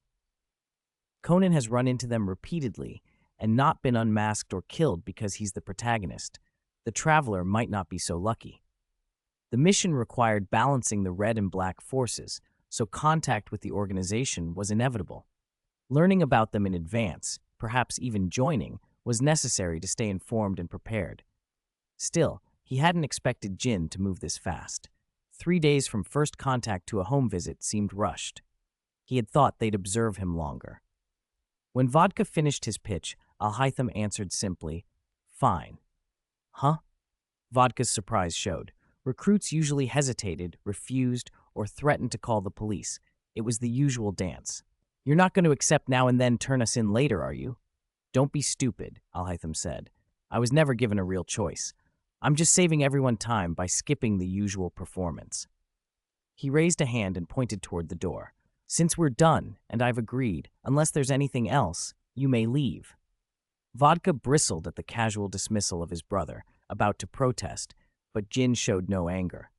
Conan has run into them repeatedly and not been unmasked or killed because he's the protagonist. The traveler might not be so lucky. The mission required balancing the red and black forces, so contact with the organization was inevitable. Learning about them in advance, perhaps even joining, was necessary to stay informed and prepared. Still, he hadn't expected Jin to move this fast. 3 days from first contact to a home visit seemed rushed. He had thought they'd observe him longer. When Vodka finished his pitch, Al-Haytham answered simply, Fine. Huh? Vodka's surprise showed. Recruits usually hesitated, refused, or threatened to call the police. It was the usual dance. You're not going to accept now and then turn us in later, are you? Don't be stupid, Al-Haytham said. I was never given a real choice. I'm just saving everyone time by skipping the usual performance. He raised a hand and pointed toward the door. Since we're done, and I've agreed, unless there's anything else, you may leave. Vodka bristled at the casual dismissal of his brother, about to protest, but Jin showed no anger.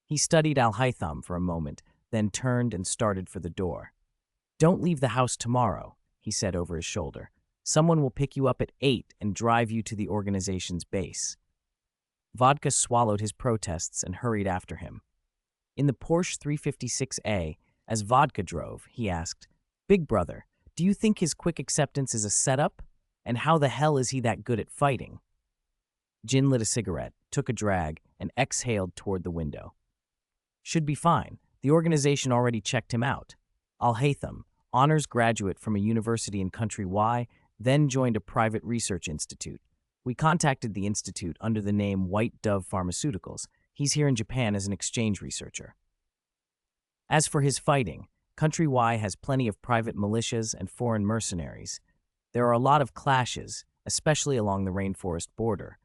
He studied Al-Haytham for a moment, then turned and started for the door. "Don't leave the house tomorrow," he said over his shoulder. "Someone will pick you up at 8 and drive you to the organization's base." Vodka swallowed his protests and hurried after him. In the Porsche 356A, as Vodka drove, he asked, "Big brother, do you think his quick acceptance is a setup? And how the hell is he that good at fighting?" Jin lit a cigarette, took a drag, and exhaled toward the window. "Should be fine. The organization already checked him out. Al-Haytham, honors graduate from a university in country Y, then joined a private research institute. We contacted the institute under the name White Dove Pharmaceuticals. He's here in Japan as an exchange researcher. As for his fighting, Country Y has plenty of private militias and foreign mercenaries. There are a lot of clashes, especially along the rainforest border.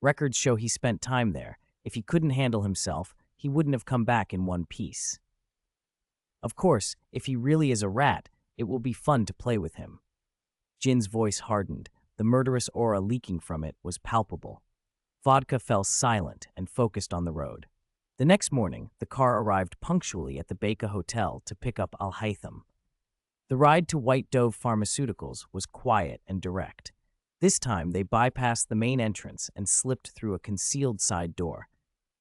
Records show he spent time there. If he couldn't handle himself, he wouldn't have come back in one piece. Of course, if he really is a rat, it will be fun to play with him." Jin's voice hardened. The murderous aura leaking from it was palpable. Vodka fell silent and focused on the road. The next morning, the car arrived punctually at the Baca Hotel to pick up Al-Haytham. The ride to White Dove Pharmaceuticals was quiet and direct. This time, they bypassed the main entrance and slipped through a concealed side door.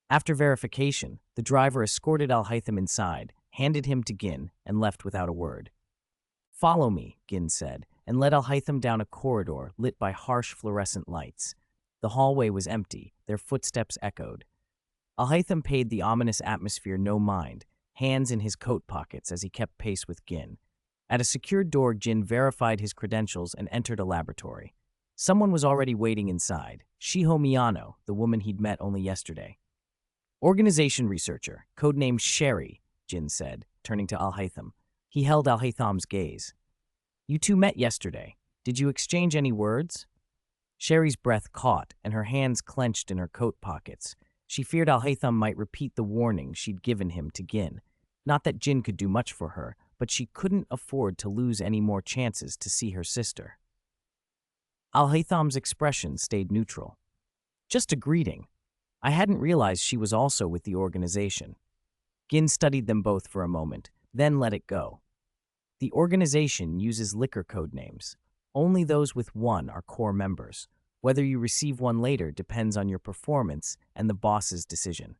After verification, the driver escorted Al-Haytham inside, handed him to Gin, and left without a word. "Follow me," Gin said, and led Al-Haytham down a corridor lit by harsh fluorescent lights. The hallway was empty, their footsteps echoed. Al-Haytham paid the ominous atmosphere no mind, hands in his coat pockets as he kept pace with Gin. At a secured door, Gin verified his credentials and entered a laboratory. Someone was already waiting inside, Shiho Miyano, the woman he'd met only yesterday. "Organization researcher, codenamed Sherry," Jin said, turning to Al-Haytham. He held Al-Haytham's gaze. "You two met yesterday. Did you exchange any words?" Sherry's breath caught, and her hands clenched in her coat pockets. She feared Al-Haytham might repeat the warning she'd given him to Gin. Not that Jin could do much for her, but she couldn't afford to lose any more chances to see her sister. Al-Haytham's expression stayed neutral. "Just a greeting. I hadn't realized she was also with the organization." Gin studied them both for a moment, then let it go. "The organization uses liquor code names. Only those with one are core members. Whether you receive one later depends on your performance and the boss's decision.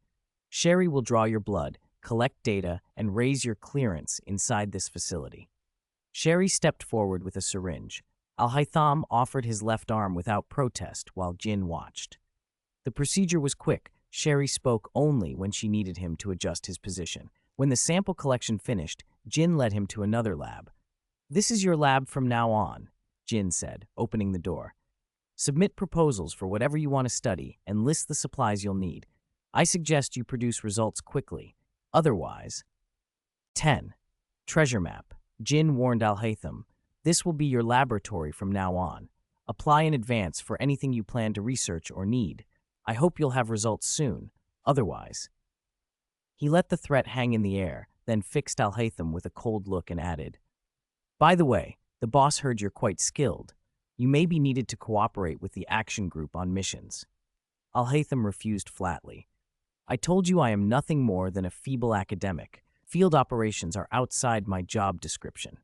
Sherry will draw your blood, collect data, and raise your clearance inside this facility." Sherry stepped forward with a syringe. Al-Haytham offered his left arm without protest while Jin watched. The procedure was quick. Sherry spoke only when she needed him to adjust his position. When the sample collection finished, Jin led him to another lab. "This is your lab from now on," Jin said, opening the door. "Submit proposals for whatever you want to study and list the supplies you'll need. I suggest you produce results quickly. Otherwise..." 10. Treasure map. Jin warned Al-Haytham, "This will be your laboratory from now on. Apply in advance for anything you plan to research or need. I hope you'll have results soon. Otherwise..." He let the threat hang in the air, then fixed Al-Haytham with a cold look and added, "By the way, the boss heard you're quite skilled. You may be needed to cooperate with the action group on missions." Al-Haytham refused flatly. "I told you I am nothing more than a feeble academic. Field operations are outside my job description."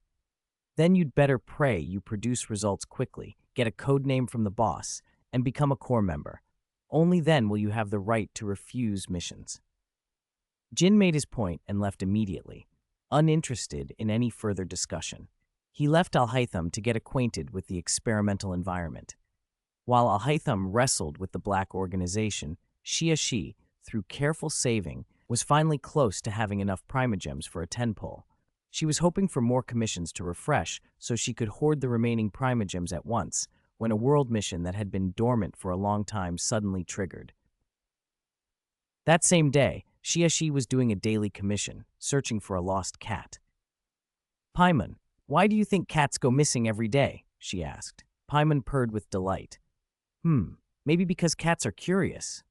"Then you'd better pray you produce results quickly, get a code name from the boss, and become a core member. Only then will you have the right to refuse missions." Jin made his point and left immediately, uninterested in any further discussion. He left Al-Haytham to get acquainted with the experimental environment. While Al-Haytham wrestled with the black organization, Xie, through careful saving, was finally close to having enough primogems for a 10-pull. She was hoping for more commissions to refresh so she could hoard the remaining primogems at once, when a world mission that had been dormant for a long time suddenly triggered. That same day, Xie was doing a daily commission, searching for a lost cat. "Paimon, why do you think cats go missing every day?" she asked. Paimon purred with delight. Maybe because cats are curious."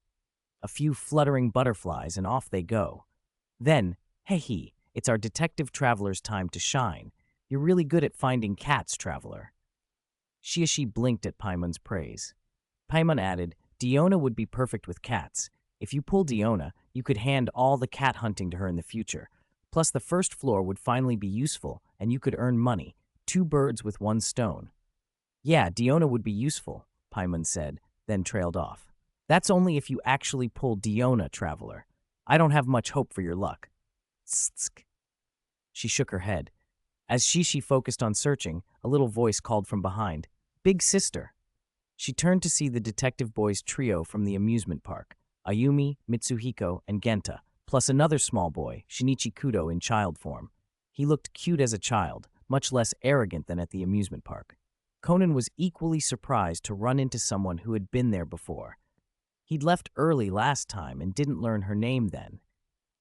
A few fluttering butterflies and off they go. Then, "Hey, it's our detective traveler's time to shine. You're really good at finding cats, traveler." Xie blinked at Paimon's praise. Paimon added, "Diona would be perfect with cats. If you pull Diona, you could hand all the cat hunting to her in the future. Plus, the first floor would finally be useful, and you could earn money. Two birds with one stone. Yeah, Diona would be useful, Paimon said, then trailed off. That's only if you actually pull Diona, traveler. I don't have much hope for your luck. Tsk. She shook her head. As Shishi focused on searching, a little voice called from behind. Big sister. She turned to see the detective boys' trio from the amusement park. Ayumi, Mitsuhiko, and Genta, plus another small boy, Shinichi Kudo in child form. He looked cute as a child, much less arrogant than at the amusement park. Conan was equally surprised to run into someone who had been there before. He'd left early last time and didn't learn her name then.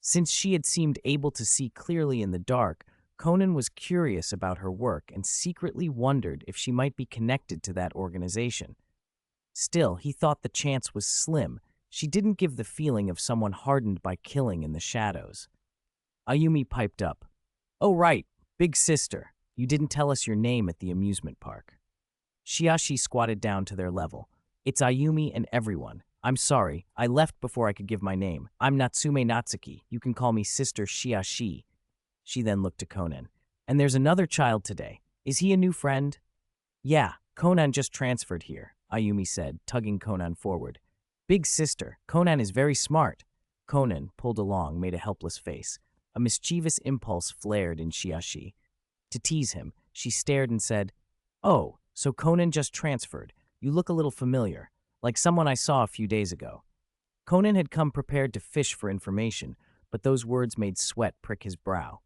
Since she had seemed able to see clearly in the dark, Conan was curious about her work and secretly wondered if she might be connected to that organization. Still, he thought the chance was slim. She didn't give the feeling of someone hardened by killing in the shadows. Ayumi piped up. Oh right, big sister. You didn't tell us your name at the amusement park. Shiashi squatted down to their level. It's Ayumi and everyone. I'm sorry, I left before I could give my name. I'm Natsume Natsuki. You can call me Sister Shiashi. She then looked to Conan. And there's another child today. Is he a new friend? Yeah, Conan just transferred here, Ayumi said, tugging Conan forward. Big sister, Conan is very smart. Conan, pulled along, made a helpless face. A mischievous impulse flared in Shiashi. To tease him, she stared and said, Oh, so Conan just transferred. You look a little familiar, like someone I saw a few days ago. Conan had come prepared to fish for information, but those words made sweat prick his brow.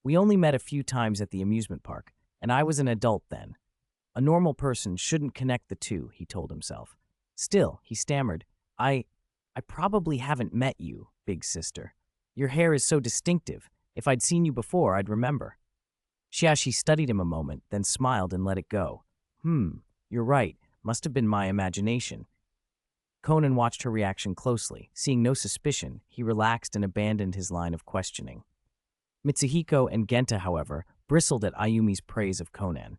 We only met a few times at the amusement park, and I was an adult then. A normal person shouldn't connect the two, he told himself. Still, he stammered, I probably haven't met you, big sister. Your hair is so distinctive. If I'd seen you before, I'd remember. Shiashi studied him a moment, then smiled and let it go. You're right. Must have been my imagination. Conan watched her reaction closely. Seeing no suspicion, he relaxed and abandoned his line of questioning. Mitsuhiko and Genta, however, bristled at Ayumi's praise of Conan.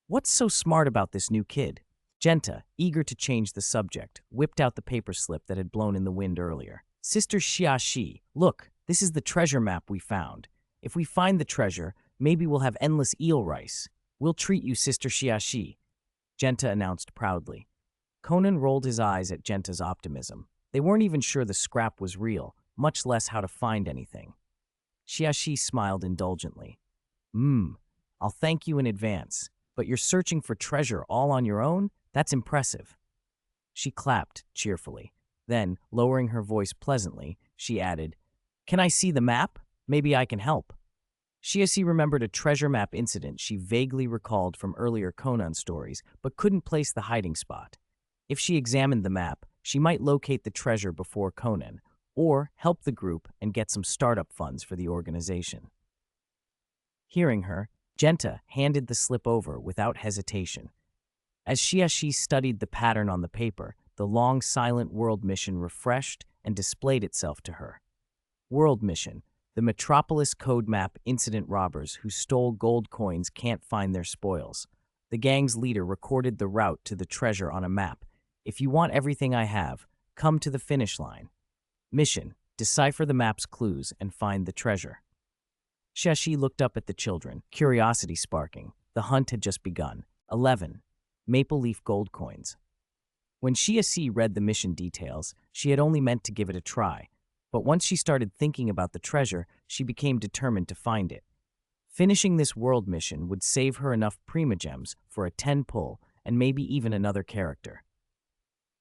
What's so smart about this new kid? Genta, eager to change the subject, whipped out the paper slip that had blown in the wind earlier. Sister Shiashi, look, this is the treasure map we found. If we find the treasure, maybe we'll have endless eel rice. We'll treat you, Sister Shiashi, Genta announced proudly. Conan rolled his eyes at Genta's optimism. They weren't even sure the scrap was real, much less how to find anything. Shiashi smiled indulgently. I'll thank you in advance, but you're searching for treasure all on your own? That's impressive. She clapped cheerfully. Then, lowering her voice pleasantly, she added, Can I see the map? Maybe I can help. Shiashi remembered a treasure map incident she vaguely recalled from earlier Conan stories, but couldn't place the hiding spot. If she examined the map, she might locate the treasure before Conan, or help the group and get some startup funds for the organization. Hearing her, Genta handed the slip over without hesitation. As Shiashi studied the pattern on the paper, the long silent world mission refreshed and displayed itself to her. World mission. The Metropolis Code Map incident robbers who stole gold coins can't find their spoils. The gang's leader recorded the route to the treasure on a map. If you want everything I have, come to the finish line. Mission: decipher the map's clues and find the treasure. Shashi looked up at the children, curiosity sparking. The hunt had just begun. 11. Maple leaf gold coins. When Shiashi read the mission details, she had only meant to give it a try. But once she started thinking about the treasure, she became determined to find it. Finishing this world mission would save her enough primogems for a 10 pull and maybe even another character.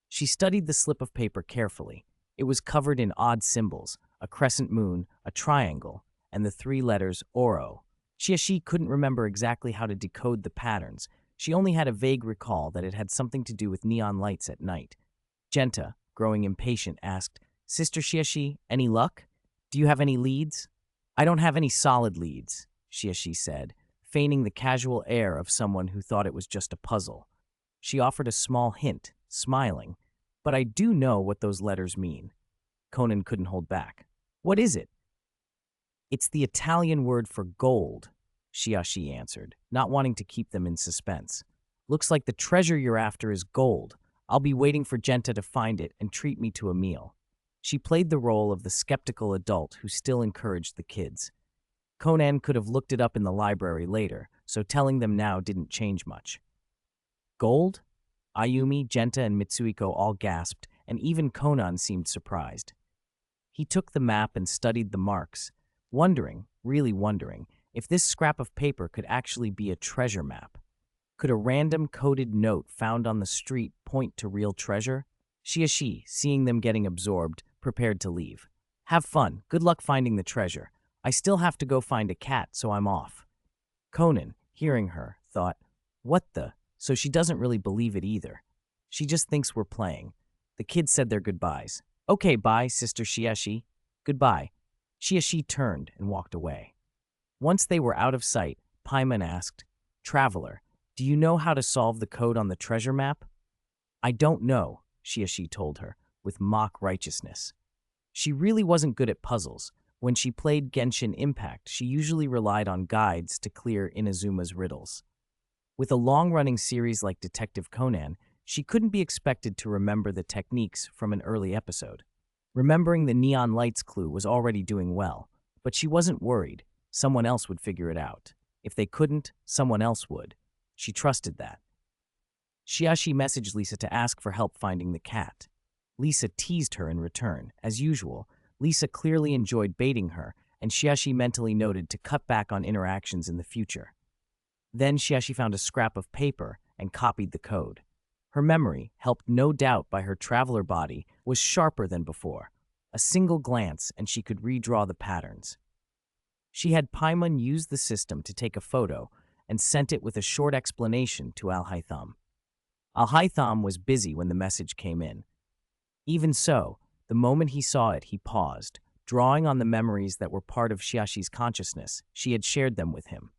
She studied the slip of paper carefully. It was covered in odd symbols, a crescent moon, a triangle, and the 3 letters Oro. Shiashi couldn't remember exactly how to decode the patterns. She only had a vague recall that it had something to do with neon lights at night. Genta, growing impatient, asked, Sister Shiashi, any luck? Do you have any leads? I don't have any solid leads, Shiashi said, feigning the casual air of someone who thought it was just a puzzle. She offered a small hint, smiling, but I do know what those letters mean. Conan couldn't hold back. What is it? It's the Italian word for gold, Shiashi answered, not wanting to keep them in suspense. Looks like the treasure you're after is gold. I'll be waiting for Genta to find it and treat me to a meal. She played the role of the skeptical adult who still encouraged the kids. Conan could have looked it up in the library later, so telling them now didn't change much. Gold? Ayumi, Genta, and Mitsuhiko all gasped, and even Conan seemed surprised. He took the map and studied the marks, wondering, really wondering, if this scrap of paper could actually be a treasure map. Could a random coded note found on the street point to real treasure? Shiashi, seeing them getting absorbed, prepared to leave. Have fun. Good luck finding the treasure. I still have to go find a cat, so I'm off. Conan, hearing her, thought, what the? So she doesn't really believe it either. She just thinks we're playing. The kids said their goodbyes. Okay, bye, Sister Shiashi. Goodbye. Shiashi turned and walked away. Once they were out of sight, Paimon asked, Traveler, do you know how to solve the code on the treasure map? I don't know, Shiashi told her, with mock righteousness. She really wasn't good at puzzles. When she played Genshin Impact, she usually relied on guides to clear Inazuma's riddles. With a long-running series like Detective Conan, she couldn't be expected to remember the techniques from an early episode. Remembering the neon lights clue was already doing well, but she wasn't worried. Someone else would figure it out. If they couldn't, someone else would. She trusted that. Shiashi messaged Lisa to ask for help finding the cat. Lisa teased her in return. As usual, Lisa clearly enjoyed baiting her, and Shiashi mentally noted to cut back on interactions in the future. Then Shiashi found a scrap of paper and copied the code. Her memory, helped no doubt by her traveler body, was sharper than before. A single glance and she could redraw the patterns. She had Paimon use the system to take a photo and sent it with a short explanation to Al-Haytham. Al-Haytham was busy when the message came in. Even so, the moment he saw it, he paused, drawing on the memories that were part of Shiashi's consciousness. She had shared them with him.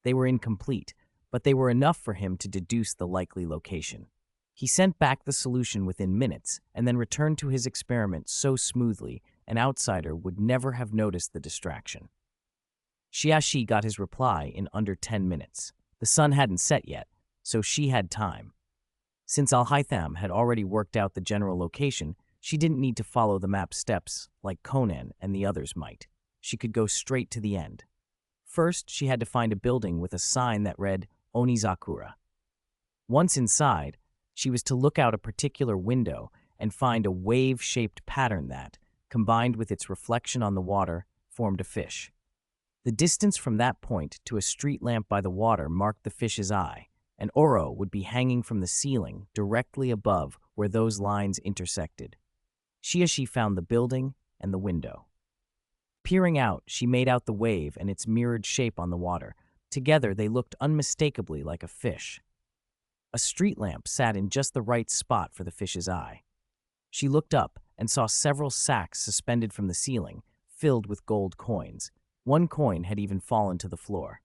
They were incomplete, but they were enough for him to deduce the likely location. He sent back the solution within minutes and then returned to his experiment so smoothly an outsider would never have noticed the distraction. Shiashi got his reply in under 10 minutes. The sun hadn't set yet, so she had time. Since Al-Haytham had already worked out the general location, she didn't need to follow the map steps like Conan and the others might. She could go straight to the end. First, she had to find a building with a sign that read Onizakura. Once inside, she was to look out a particular window and find a wave-shaped pattern that, combined with its reflection on the water, formed a fish. The distance from that point to a street lamp by the water marked the fish's eye. An oro would be hanging from the ceiling directly above where those lines intersected. Shiashi found the building and the window. Peering out, she made out the wave and its mirrored shape on the water. Together, they looked unmistakably like a fish. A street lamp sat in just the right spot for the fish's eye. She looked up and saw several sacks suspended from the ceiling, filled with gold coins. One coin had even fallen to the floor.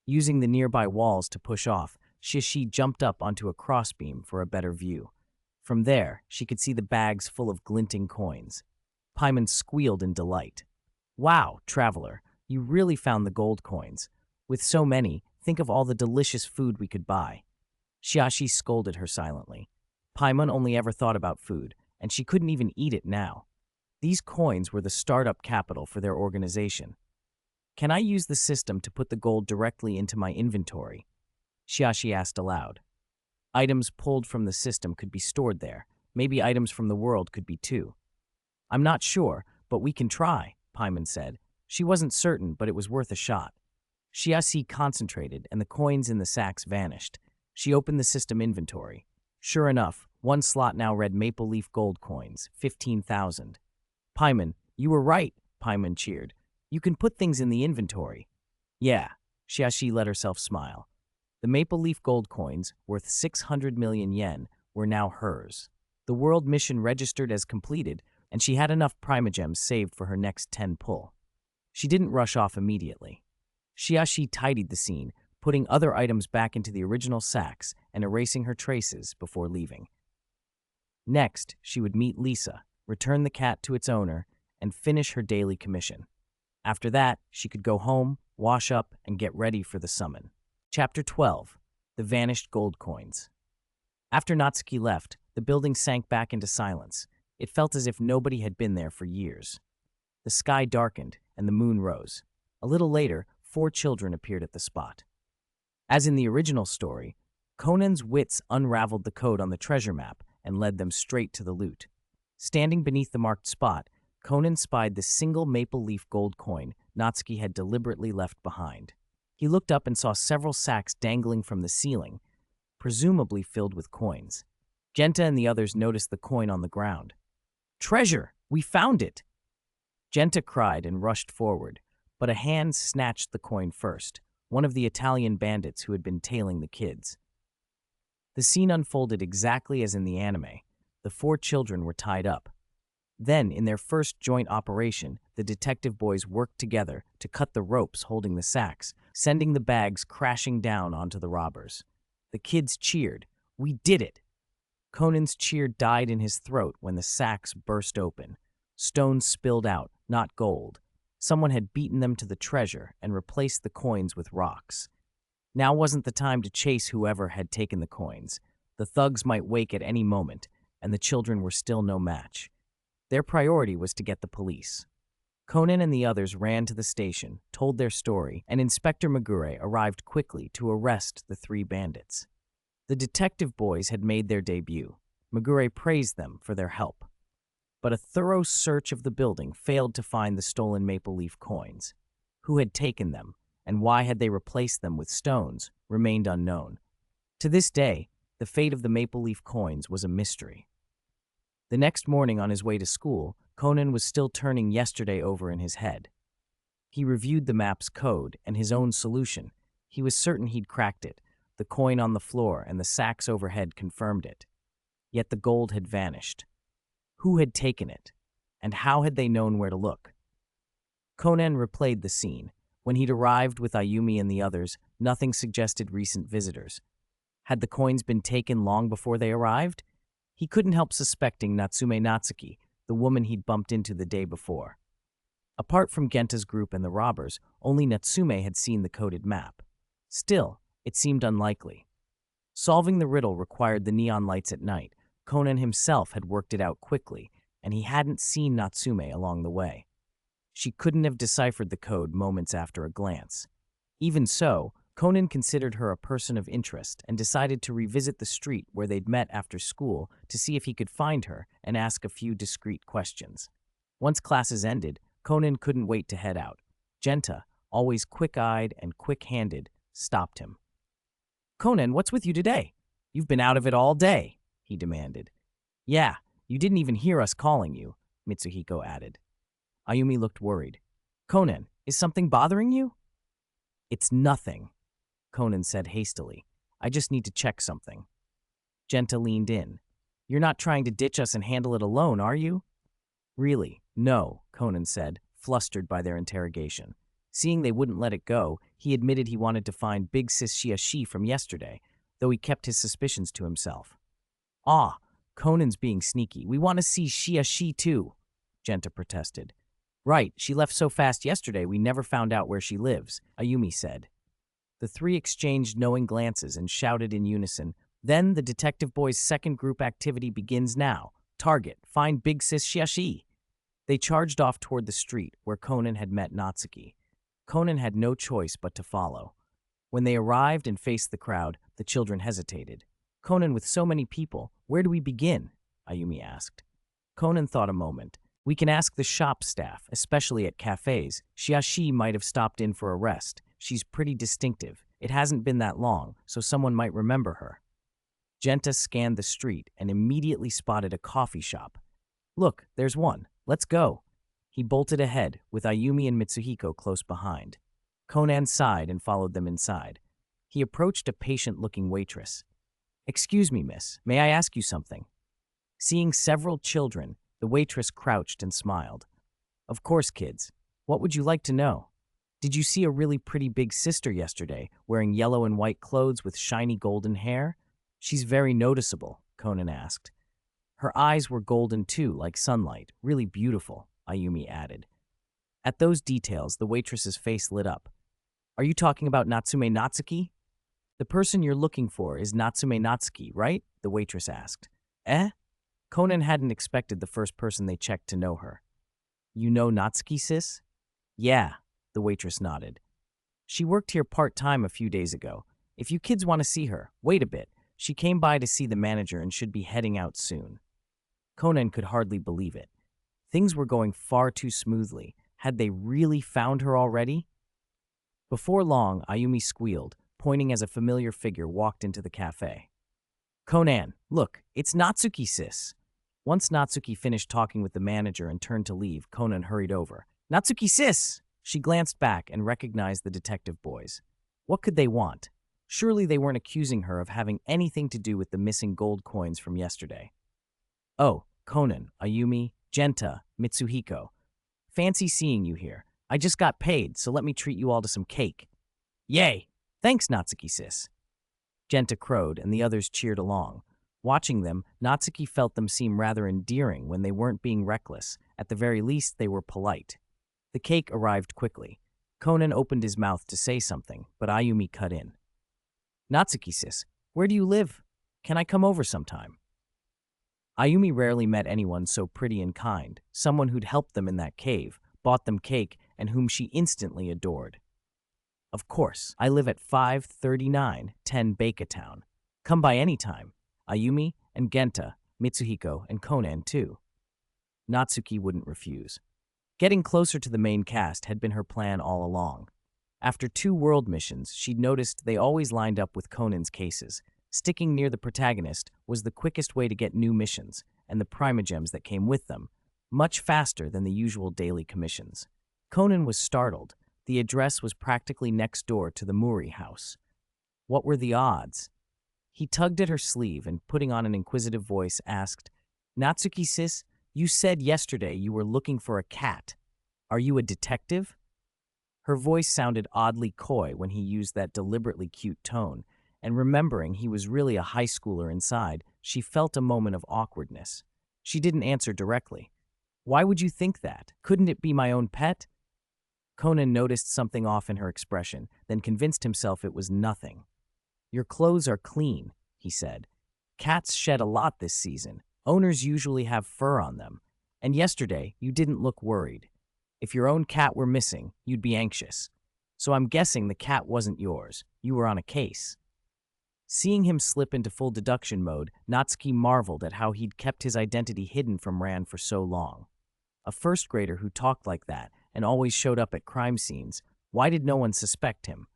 Using the nearby walls to push off, Shiashi jumped up onto a crossbeam for a better view. From there, she could see the bags full of glinting coins. Paimon squealed in delight. Wow, traveler, you really found the gold coins. With so many, think of all the delicious food we could buy. Shiashi scolded her silently. Paimon only ever thought about food, and she couldn't even eat it now. These coins were the startup capital for their organization. Can I use the system to put the gold directly into my inventory? Shiashi asked aloud. Items pulled from the system could be stored there. Maybe items from the world could be too. I'm not sure, but we can try, Paimon said. She wasn't certain, but it was worth a shot. Shiashi concentrated, and the coins in the sacks vanished. She opened the system inventory. Sure enough, one slot now read Maple Leaf Gold coins, 15,000. Paimon, you were right, Paimon cheered. You can put things in the inventory. Yeah, Shiashi let herself smile. The Maple Leaf Gold coins, worth 600 million yen, were now hers. The world mission registered as completed, and she had enough Primogems saved for her next 10 pull. She didn't rush off immediately. Shiashi tidied the scene, putting other items back into the original sacks and erasing her traces before leaving. Next, she would meet Lisa, return the cat to its owner, and finish her daily commission. After that, she could go home, wash up, and get ready for the summon. Chapter 12. The Vanished Gold Coins. After Natsuki left, the building sank back into silence. It felt as if nobody had been there for years. The sky darkened, and the moon rose. A little later, 4 children appeared at the spot. As in the original story, Conan's wits unraveled the code on the treasure map and led them straight to the loot. Standing beneath the marked spot, Conan spied the single maple leaf gold coin Natsuki had deliberately left behind. He looked up and saw several sacks dangling from the ceiling, presumably filled with coins. Genta and the others noticed the coin on the ground. "Treasure! We found it!" Genta cried and rushed forward, but a hand snatched the coin first, one of the Italian bandits who had been tailing the kids. The scene unfolded exactly as in the anime. The 4 children were tied up. Then, in their first joint operation, the detective boys worked together to cut the ropes holding the sacks, sending the bags crashing down onto the robbers. The kids cheered. "We did it!" Conan's cheer died in his throat when the sacks burst open. Stones spilled out, not gold. Someone had beaten them to the treasure and replaced the coins with rocks. Now wasn't the time to chase whoever had taken the coins. The thugs might wake at any moment, and the children were still no match. Their priority was to get the police. Conan and the others ran to the station, told their story, and Inspector Magure arrived quickly to arrest the 3 bandits. The detective boys had made their debut. Magure praised them for their help. But a thorough search of the building failed to find the stolen maple leaf coins. Who had taken them, and why had they replaced them with stones, remained unknown. To this day, the fate of the maple leaf coins was a mystery. The next morning on his way to school, Conan was still turning yesterday over in his head. He reviewed the map's code and his own solution. He was certain he'd cracked it. The coin on the floor and the sacks overhead confirmed it. Yet the gold had vanished. Who had taken it? And how had they known where to look? Conan replayed the scene. When he'd arrived with Ayumi and the others, nothing suggested recent visitors. Had the coins been taken long before they arrived? He couldn't help suspecting Natsume Natsuki, the woman he'd bumped into the day before. Apart from Genta's group and the robbers, only Natsume had seen the coded map. Still, it seemed unlikely. Solving the riddle required the neon lights at night. Conan himself had worked it out quickly, and he hadn't seen Natsume along the way. She couldn't have deciphered the code moments after a glance. Even so, Conan considered her a person of interest and decided to revisit the street where they'd met after school to see if he could find her and ask a few discreet questions. Once classes ended, Conan couldn't wait to head out. Genta, always quick-eyed and quick-handed, stopped him. "Conan, what's with you today? You've been out of it all day," he demanded. "Yeah, you didn't even hear us calling you," Mitsuhiko added. Ayumi looked worried. "Conan, is something bothering you?" "It's nothing," Conan said hastily. "I just need to check something." Genta leaned in. "You're not trying to ditch us and handle it alone, are you?" "Really, no," Conan said, flustered by their interrogation. Seeing they wouldn't let it go, he admitted he wanted to find Big Sis Shiashi from yesterday, though he kept his suspicions to himself. "Ah, Conan's being sneaky. We want to see Shiashi too," Genta protested. "Right, she left so fast yesterday we never found out where she lives," Ayumi said. The 3 exchanged knowing glances and shouted in unison, "Then the detective boys' second group activity begins now. Target, find Big Sis Shiashi." They charged off toward the street where Conan had met Natsuki. Conan had no choice but to follow. When they arrived and faced the crowd, the children hesitated. "Conan, with so many people, where do we begin?" Ayumi asked. Conan thought a moment. "We can ask the shop staff, especially at cafes. Shiashi might have stopped in for a rest. She's pretty distinctive. It hasn't been that long, so someone might remember her." Genta scanned the street and immediately spotted a coffee shop. "Look, there's one. Let's go." He bolted ahead, with Ayumi and Mitsuhiko close behind. Conan sighed and followed them inside. He approached a patient-looking waitress. "Excuse me, miss, may I ask you something?" Seeing several children, the waitress crouched and smiled. "Of course, kids. What would you like to know? Did you see a really pretty big sister yesterday, wearing yellow and white clothes with shiny golden hair? She's very noticeable," Conan asked. "Her eyes were golden too, like sunlight. Really beautiful," Ayumi added. At those details, the waitress's face lit up. "Are you talking about Natsume Natsuki?" "The person you're looking for is Natsume Natsuki, right?" the waitress asked. "Eh?" Conan hadn't expected the first person they checked to know her. "You know Natsuki, sis?" "Yeah." The waitress nodded. She worked here part-time a few days ago. If you kids want to see her, wait a bit. She came by to see the manager and should be heading out soon. Conan could hardly believe it. Things were going far too smoothly. Had they really found her already? Before long, Ayumi squealed, pointing as a familiar figure walked into the cafe. Conan, look, it's Natsuki sis. Once Natsuki finished talking with the manager and turned to leave, Conan hurried over. Natsuki sis! She glanced back and recognized the detective boys. What could they want? Surely they weren't accusing her of having anything to do with the missing gold coins from yesterday. Oh, Conan, Ayumi, Genta, Mitsuhiko. Fancy seeing you here. I just got paid, so let me treat you all to some cake. Yay! Thanks, Natsuki sis. Genta crowed, and the others cheered along. Watching them, Natsuki felt them seem rather endearing when they weren't being reckless. At the very least, they were polite. The cake arrived quickly. Conan opened his mouth to say something, but Ayumi cut in. Natsuki sis, where do you live? Can I come over sometime? Ayumi rarely met anyone so pretty and kind, someone who'd helped them in that cave, bought them cake, and whom she instantly adored. Of course, I live at 539 10 Town. Come by any time. Ayumi and Genta, Mitsuhiko, and Conan, too. Natsuki wouldn't refuse. Getting closer to the main cast had been her plan all along. After 2 world missions, she'd noticed they always lined up with Conan's cases. Sticking near the protagonist was the quickest way to get new missions, and the primogems that came with them, much faster than the usual daily commissions. Conan was startled. The address was practically next door to the Muri house. What were the odds? He tugged at her sleeve and, putting on an inquisitive voice, asked, Natsuki sis, you said yesterday you were looking for a cat. Are you a detective? Her voice sounded oddly coy when he used that deliberately cute tone, and remembering he was really a high schooler inside, she felt a moment of awkwardness. She didn't answer directly. Why would you think that? Couldn't it be my own pet? Conan noticed something off in her expression, then convinced himself it was nothing. Your clothes are clean, he said. Cats shed a lot this season. Owners usually have fur on them. And yesterday, you didn't look worried. If your own cat were missing, you'd be anxious. So I'm guessing the cat wasn't yours. You were on a case. Seeing him slip into full deduction mode, Natsuki marveled at how he'd kept his identity hidden from Rand for so long. A first grader who talked like that and always showed up at crime scenes, why did no one suspect him?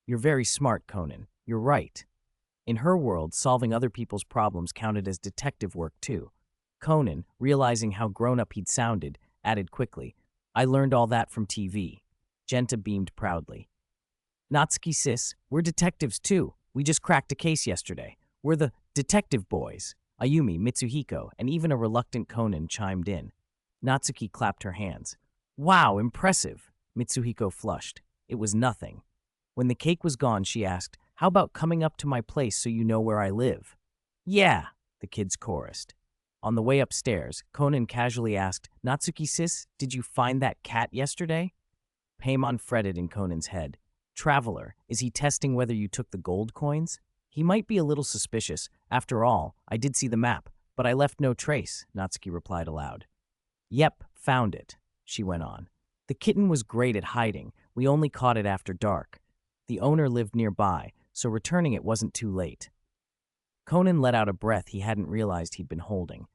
You're very smart, Conan. You're right. In her world, solving other people's problems counted as detective work too. Conan, realizing how grown-up he'd sounded, added quickly, I learned all that from TV. Genta beamed proudly. Natsuki sis, we're detectives too. We just cracked a case yesterday. We're the detective boys. Ayumi, Mitsuhiko, and even a reluctant Conan chimed in. Natsuki clapped her hands. Wow, impressive. Mitsuhiko flushed. It was nothing. When the cake was gone, she asked, how about coming up to my place so you know where I live? Yeah, the kids chorused. On the way upstairs, Conan casually asked, Natsuki sis, did you find that cat yesterday? Paimon fretted in Conan's head. Traveler, is he testing whether you took the gold coins? He might be a little suspicious. After all, I did see the map, but I left no trace, Natsuki replied aloud. Yep, found it, she went on. The kitten was great at hiding. We only caught it after dark. The owner lived nearby, so returning it wasn't too late. Conan let out a breath he hadn't realized he'd been holding.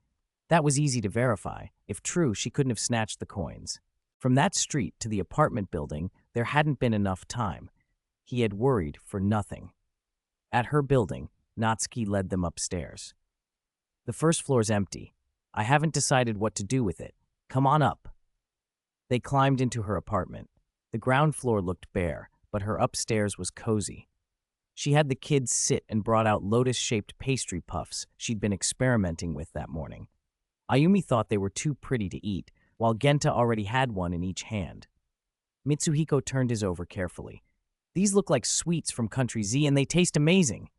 That was easy to verify. If true, she couldn't have snatched the coins. From that street to the apartment building, there hadn't been enough time. He had worried for nothing. At her building, Natsuki led them upstairs. The first floor's empty. I haven't decided what to do with it. Come on up. They climbed into her apartment. The ground floor looked bare, but her upstairs was cozy. She had the kids sit and brought out lotus-shaped pastry puffs she'd been experimenting with that morning. Ayumi thought they were too pretty to eat, while Genta already had one in each hand. Mitsuhiko turned his over carefully. These look like sweets from Country Z and they taste amazing.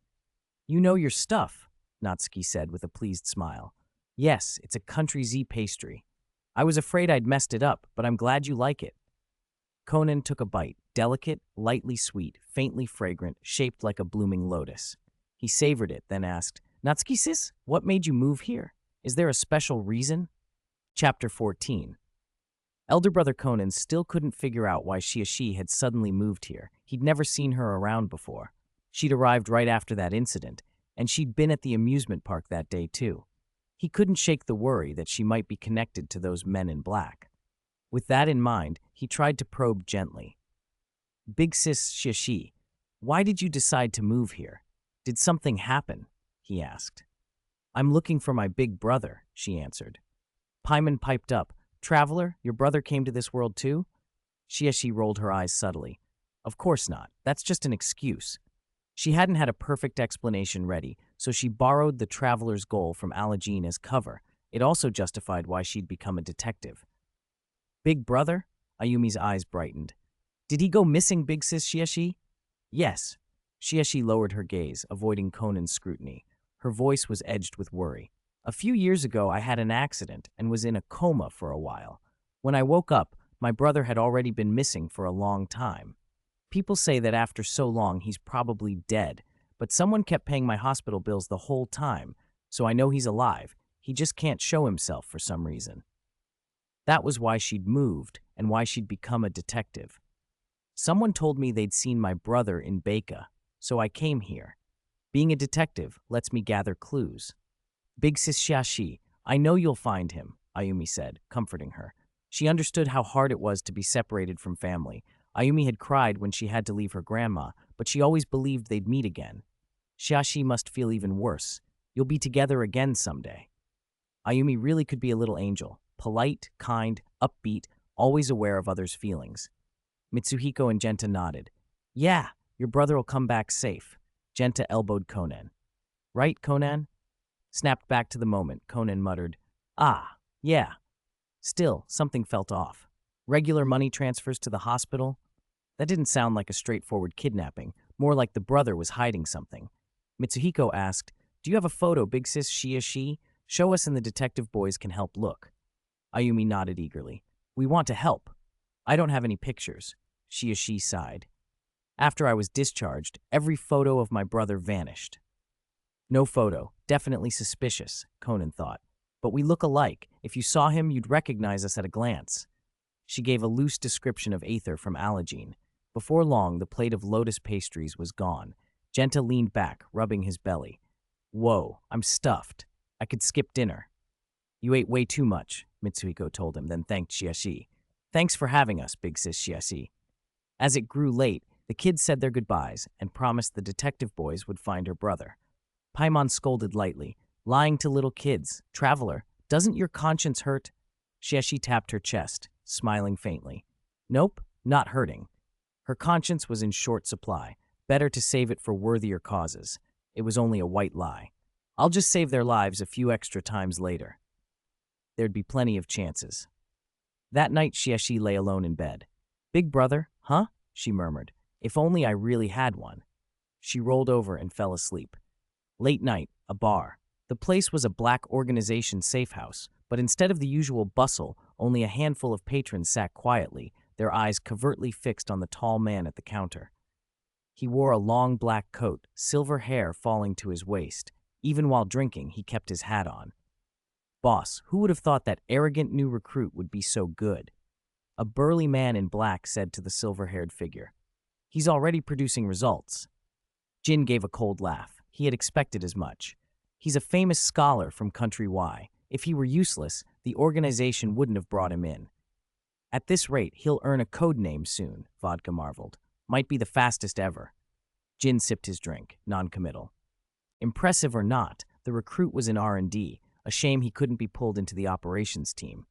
You know your stuff, Natsuki said with a pleased smile. Yes, it's a Country Z pastry. I was afraid I'd messed it up, but I'm glad you like it. Conan took a bite, delicate, lightly sweet, faintly fragrant, shaped like a blooming lotus. He savored it, then asked, Natsuki sis, what made you move here? Is there a special reason? Chapter 14. Elder brother Conan still couldn't figure out why she had suddenly moved here. He'd never seen her around before. She'd arrived right after that incident, and she'd been at the amusement park that day too. He couldn't shake the worry that she might be connected to those men in black. With that in mind, he tried to probe gently. Big sis Shishi, why did you decide to move here? Did something happen? He asked. I'm looking for my big brother, she answered. Paimon piped up. Traveler, your brother came to this world too? Shishi rolled her eyes subtly. Of course not. That's just an excuse. She hadn't had a perfect explanation ready, so she borrowed the traveler's goal from Alajin as cover. It also justified why she'd become a detective. Big brother? Ayumi's eyes brightened. Did he go missing, big sis Shishi? Yes. Shishi lowered her gaze, avoiding Conan's scrutiny. Her voice was edged with worry. A few years ago, I had an accident and was in a coma for a while. When I woke up, my brother had already been missing for a long time. People say that after so long, he's probably dead, but someone kept paying my hospital bills the whole time, so I know he's alive. He just can't show himself for some reason. That was why she'd moved and why she'd become a detective. Someone told me they'd seen my brother in Baca, so I came here. Being a detective lets me gather clues. Big sis Shishi, I know you'll find him, Ayumi said, comforting her. She understood how hard it was to be separated from family. Ayumi had cried when she had to leave her grandma, but she always believed they'd meet again. Shishi must feel even worse. You'll be together again someday. Ayumi really could be a little angel, polite, kind, upbeat, always aware of others' feelings. Mitsuhiko and Genta nodded. Yeah, your brother will come back safe. Genta elbowed Conan. Right, Conan? Snapped back to the moment, Conan muttered, Ah, yeah. Still, something felt off. Regular money transfers to the hospital? That didn't sound like a straightforward kidnapping, more like the brother was hiding something. Mitsuhiko asked, Do you have a photo, big sis Shishi? Show us and the detective boys can help look. Ayumi nodded eagerly. We want to help. I don't have any pictures. Shishi sighed. After I was discharged, every photo of my brother vanished. No photo. Definitely suspicious, Conan thought. But we look alike. If you saw him, you'd recognize us at a glance. She gave a loose description of Aether from Alajin. Before long, the plate of lotus pastries was gone. Genta leaned back, rubbing his belly. Whoa, I'm stuffed. I could skip dinner. You ate way too much, Mitsuhiko told him, then thanked Shishi. Thanks for having us, big sis Shishi. As it grew late, the kids said their goodbyes and promised the detective boys would find her brother. Paimon scolded lightly. Lying to little kids. Traveler, doesn't your conscience hurt? Shishi tapped her chest, smiling faintly. Nope, not hurting. Her conscience was in short supply. Better to save it for worthier causes. It was only a white lie. I'll just save their lives a few extra times later. There'd be plenty of chances. That night, Shishi lay alone in bed. Big brother, huh? She murmured. If only I really had one. She rolled over and fell asleep. Late night, a bar. The place was a black organization safe house, but instead of the usual bustle, only a handful of patrons sat quietly, their eyes covertly fixed on the tall man at the counter. He wore a long black coat, silver hair falling to his waist. Even while drinking, he kept his hat on. Boss, who would have thought that arrogant new recruit would be so good? A burly man in black said to the silver-haired figure. He's already producing results. Jin gave a cold laugh. He had expected as much. He's a famous scholar from Country Y. If he were useless, the organization wouldn't have brought him in. At this rate, he'll earn a code name soon, Vodka marveled. Might be the fastest ever. Jin sipped his drink, non-committal. Impressive or not, the recruit was in R&D. A shame he couldn't be pulled into the operations team.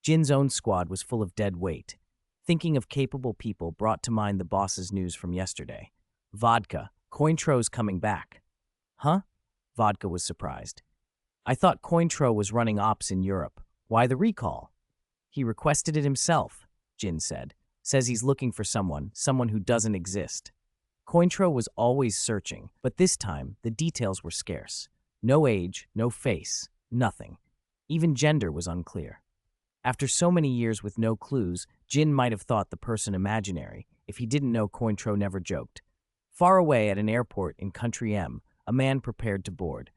Jin's own squad was full of dead weight. Thinking of capable people brought to mind the boss's news from yesterday. Vodka, Cointro's coming back. Huh? Vodka was surprised. I thought Cointro was running ops in Europe. Why the recall? He requested it himself, Jin said. Says he's looking for someone who doesn't exist. Cointro was always searching, but this time the details were scarce. No age, no face, nothing. Even gender was unclear. After so many years with no clues, Jin might have thought the person imaginary, if he didn't know Cointro never joked. Far away at an airport in Country M, a man prepared to board.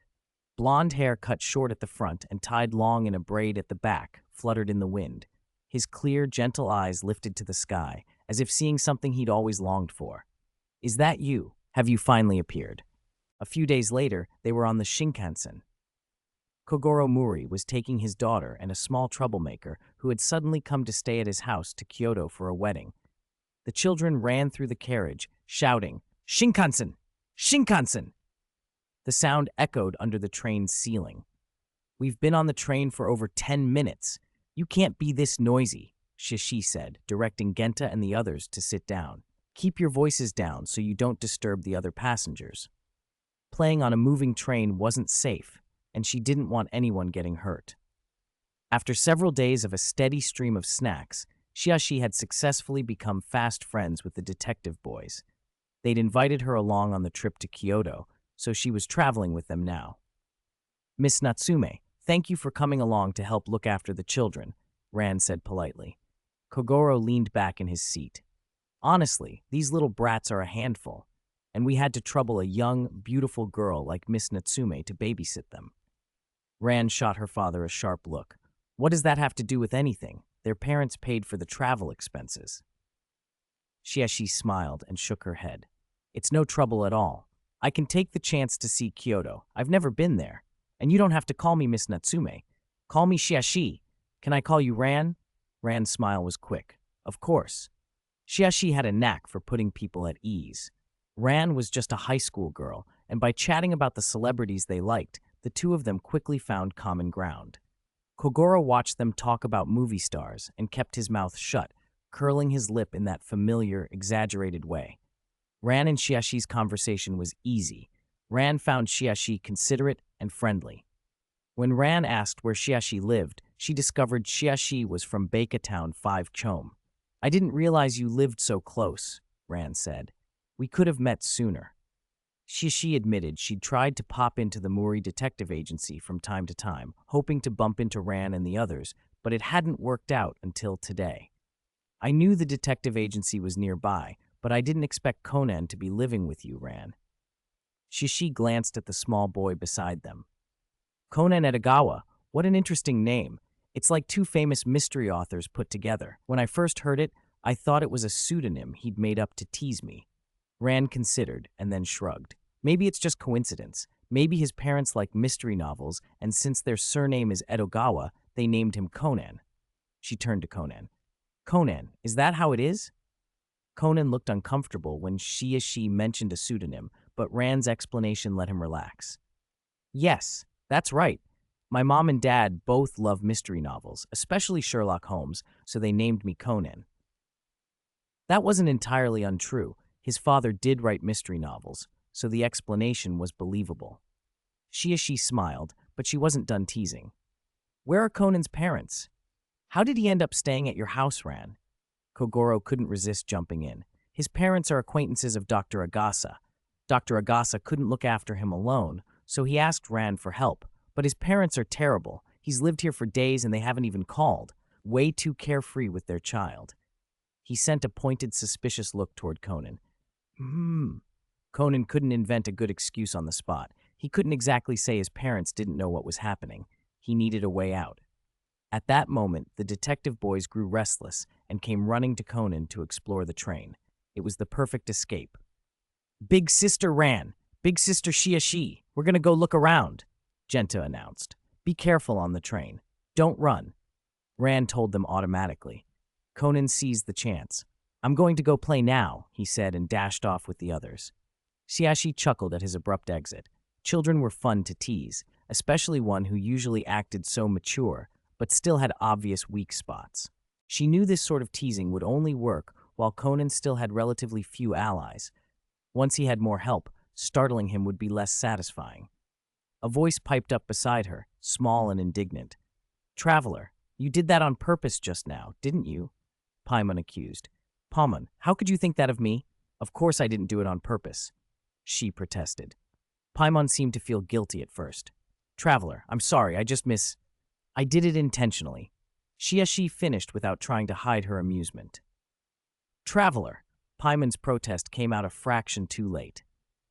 Blonde hair cut short at the front and tied long in a braid at the back fluttered in the wind. His clear, gentle eyes lifted to the sky, as if seeing something he'd always longed for. "Is that you? Have you finally appeared?" A few days later, they were on the Shinkansen. Kogoro Mori was taking his daughter and a small troublemaker who had suddenly come to stay at his house to Kyoto for a wedding. The children ran through the carriage, shouting, "Shinkansen! Shinkansen!" The sound echoed under the train's ceiling. "We've been on the train for over 10 minutes. You can't be this noisy," Shishi said, directing Genta and the others to sit down. "Keep your voices down so you don't disturb the other passengers." Playing on a moving train wasn't safe, and she didn't want anyone getting hurt. After several days of a steady stream of snacks, Shiashi had successfully become fast friends with the detective boys. They'd invited her along on the trip to Kyoto, so she was traveling with them now. "Miss Natsume, thank you for coming along to help look after the children," Ran said politely. Kogoro leaned back in his seat. "Honestly, these little brats are a handful, and we had to trouble a young, beautiful girl like Miss Natsume to babysit them." Ran shot her father a sharp look. "What does that have to do with anything? Their parents paid for the travel expenses." Shiashi smiled and shook her head. "It's no trouble at all. I can take the chance to see Kyoto. I've never been there. And you don't have to call me Miss Natsume. Call me Shiashi. Can I call you Ran?" Ran's smile was quick. "Of course." Shiashi had a knack for putting people at ease. Ran was just a high school girl, and by chatting about the celebrities they liked, the two of them quickly found common ground. Kogoro watched them talk about movie stars and kept his mouth shut, curling his lip in that familiar, exaggerated way. Ran and Shiashi's conversation was easy. Ran found Shiashi considerate and friendly. When Ran asked where Shiashi lived, she discovered Shiashi was from Baeka Town 5 Chom. "I didn't realize you lived so close," Ran said. "We could have met sooner." Shishi admitted she'd tried to pop into the Muri detective agency from time to time, hoping to bump into Ran and the others, but it hadn't worked out until today. "I knew the detective agency was nearby, but I didn't expect Conan to be living with you, Ran." Shishi glanced at the small boy beside them. "Conan Edogawa, what an interesting name. It's like two famous mystery authors put together. When I first heard it, I thought it was a pseudonym he'd made up to tease me." Ran considered and then shrugged. "Maybe it's just coincidence. Maybe his parents like mystery novels, and since their surname is Edogawa, they named him Conan." She turned to Conan. "Conan, is that how it is?" Conan looked uncomfortable when she mentioned a pseudonym, but Rand's explanation let him relax. "Yes, that's right. My mom and dad both love mystery novels, especially Sherlock Holmes, so they named me Conan." That wasn't entirely untrue. His father did write mystery novels, so the explanation was believable. She smiled, but she wasn't done teasing. "Where are Conan's parents? How did he end up staying at your house, Ran?" Kogoro couldn't resist jumping in. "His parents are acquaintances of Dr. Agasa. Dr. Agasa couldn't look after him alone, so he asked Ran for help. But his parents are terrible. He's lived here for days and they haven't even called. Way too carefree with their child." He sent a pointed, suspicious look toward Conan. Conan couldn't invent a good excuse on the spot. He couldn't exactly say his parents didn't know what was happening. He needed a way out. At that moment, the detective boys grew restless and came running to Conan to explore the train. It was the perfect escape. "Big Sister Ran! Big Sister Shiashi! We're gonna go look around," Genta announced. "Be careful on the train. Don't run." Ran told them automatically. Conan seized the chance. "I'm going to go play now," he said and dashed off with the others. Shiashi chuckled at his abrupt exit. Children were fun to tease, especially one who usually acted so mature, but still had obvious weak spots. She knew this sort of teasing would only work while Conan still had relatively few allies. Once he had more help, startling him would be less satisfying. A voice piped up beside her, small and indignant. "Traveler, you did that on purpose just now, didn't you?" Paimon accused. "Paimon, how could you think that of me? Of course I didn't do it on purpose," she protested. Paimon seemed to feel guilty at first. "Traveler, I'm sorry, I did it intentionally." She finished without trying to hide her amusement. "Traveler," Paimon's protest came out a fraction too late.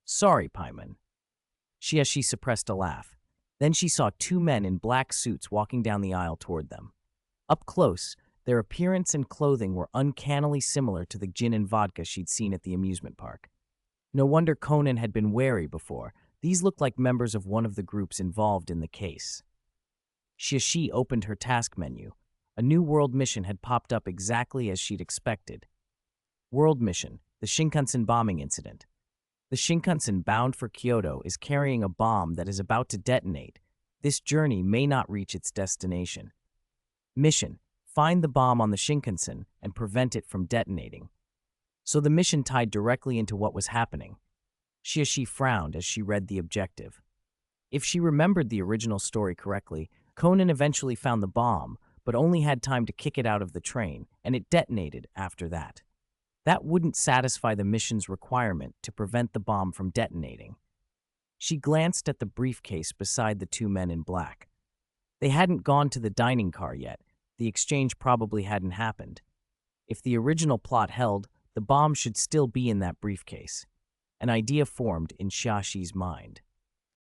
"Sorry, Paimon." She suppressed a laugh. Then she saw two men in black suits walking down the aisle toward them. Up close, Their appearance and clothing were uncannily similar to the gin and vodka she'd seen at the amusement park. No wonder Conan had been wary before. These looked like members of one of the groups involved in the case. Shishi opened her task menu. A new world mission had popped up exactly as she'd expected. World mission, the Shinkansen bombing incident. The Shinkansen bound for Kyoto is carrying a bomb that is about to detonate. This journey may not reach its destination. Mission, find the bomb on the Shinkansen and prevent it from detonating. So the mission tied directly into what was happening. Shishi frowned as she read the objective. If she remembered the original story correctly, Conan eventually found the bomb, but only had time to kick it out of the train, and it detonated after that. That wouldn't satisfy the mission's requirement to prevent the bomb from detonating. She glanced at the briefcase beside the two men in black. They hadn't gone to the dining car yet. The exchange probably hadn't happened. If the original plot held, the bomb should still be in that briefcase. An idea formed in Shashi's mind.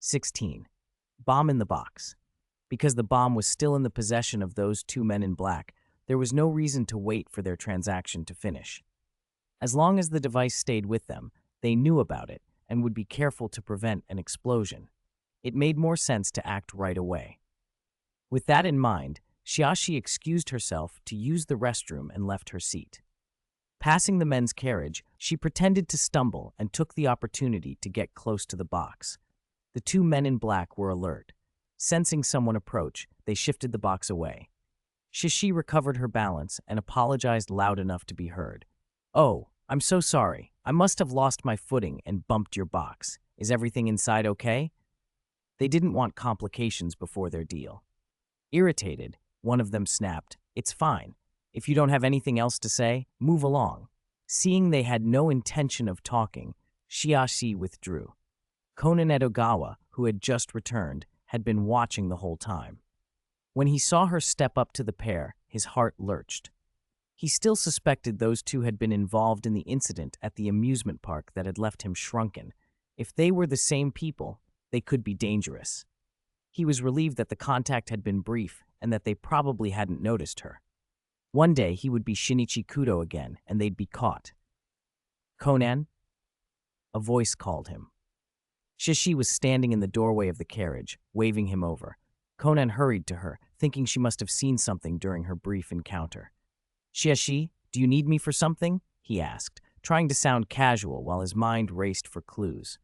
16. Bomb in the box. Because the bomb was still in the possession of those two men in black, there was no reason to wait for their transaction to finish. As long as the device stayed with them, they knew about it and would be careful to prevent an explosion. It made more sense to act right away. With that in mind, Shiashi excused herself to use the restroom and left her seat. Passing the men's carriage, she pretended to stumble and took the opportunity to get close to the box. The two men in black were alert. Sensing someone approach, they shifted the box away. Shishi recovered her balance and apologized loud enough to be heard. "Oh, I'm so sorry. I must have lost my footing and bumped your box. Is everything inside okay?" They didn't want complications before their deal. Irritated, one of them snapped, "It's fine. If you don't have anything else to say, move along." Seeing they had no intention of talking, Shiashi withdrew. Conan Edogawa, who had just returned, had been watching the whole time. When he saw her step up to the pair, his heart lurched. He still suspected those two had been involved in the incident at the amusement park that had left him shrunken. If they were the same people, they could be dangerous. He was relieved that the contact had been brief and that they probably hadn't noticed her. One day he would be Shinichi Kudo again, and they'd be caught. "Conan?" A voice called him. Shishi was standing in the doorway of the carriage, waving him over. Conan hurried to her, thinking she must have seen something during her brief encounter. "Shishi, do you need me for something?" he asked, trying to sound casual while his mind raced for clues.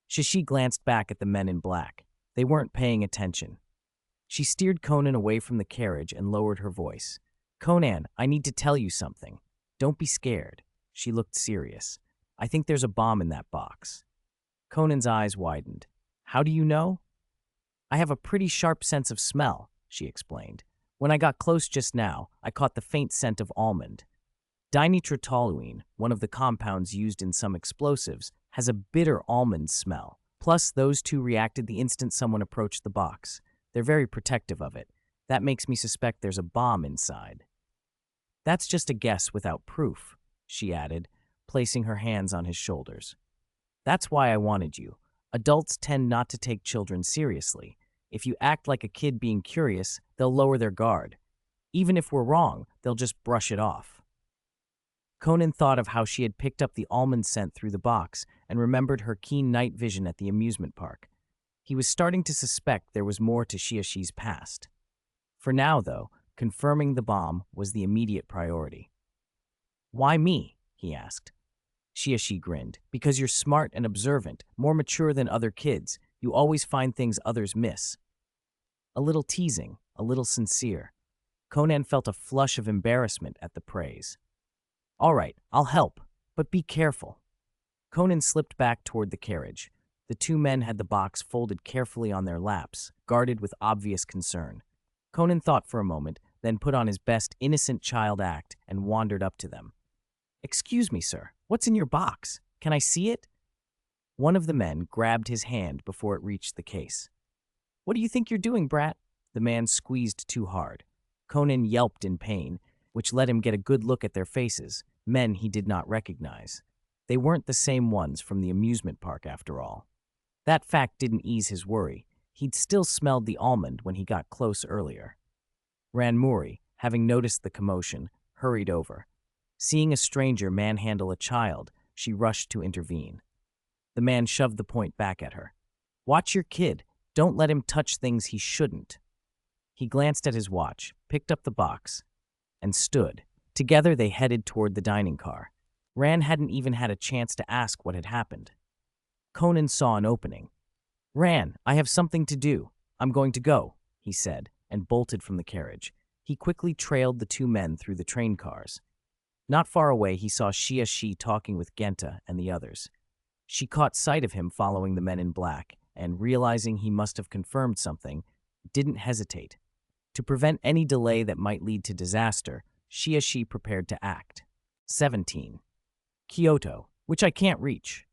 Shishi glanced back at the men in black. They weren't paying attention. She steered Conan away from the carriage and lowered her voice. "Conan, I need to tell you something. Don't be scared." She looked serious. "I think there's a bomb in that box." Conan's eyes widened. "How do you know?" "I have a pretty sharp sense of smell," she explained. "When I got close just now, I caught the faint scent of almond. Dinitrotoluene, one of the compounds used in some explosives, has a bitter almond smell. Plus, those two reacted the instant someone approached the box. They're very protective of it. That makes me suspect there's a bomb inside." "That's just a guess without proof," she added, placing her hands on his shoulders. "That's why I wanted you. Adults tend not to take children seriously. If you act like a kid being curious, they'll lower their guard. Even if we're wrong, they'll just brush it off." Conan thought of how she had picked up the almond scent through the box and remembered her keen night vision at the amusement park. He was starting to suspect there was more to Shiashi's past. For now, though, confirming the bomb was the immediate priority. "Why me?" he asked. Shiashi grinned. "Because you're smart and observant, more mature than other kids. You always find things others miss." A little teasing, a little sincere. Conan felt a flush of embarrassment at the praise. "All right, I'll help, but be careful." Conan slipped back toward the carriage. The two men had the box folded carefully on their laps, guarded with obvious concern. Conan thought for a moment, then put on his best innocent child act and wandered up to them. "Excuse me, sir. What's in your box? Can I see it?" One of the men grabbed his hand before it reached the case. "What do you think you're doing, brat?" The man squeezed too hard. Conan yelped in pain, which let him get a good look at their faces, men he did not recognize. They weren't the same ones from the amusement park, after all. That fact didn't ease his worry. He'd still smelled the almond when he got close earlier. Ranmuri, having noticed the commotion, hurried over. Seeing a stranger manhandle a child, she rushed to intervene. The man shoved the point back at her. "Watch your kid. Don't let him touch things he shouldn't." He glanced at his watch, picked up the box, and stood. Together they headed toward the dining car. Ran hadn't even had a chance to ask what had happened. Conan saw an opening. "Ran, I have something to do. I'm going to go," he said, and bolted from the carriage. He quickly trailed the two men through the train cars. Not far away, he saw Xiaxi talking with Genta and the others. She caught sight of him following the men in black, and realizing he must have confirmed something, didn't hesitate. To prevent any delay that might lead to disaster, Xiaxi prepared to act. 17. Kyoto, which I can't reach.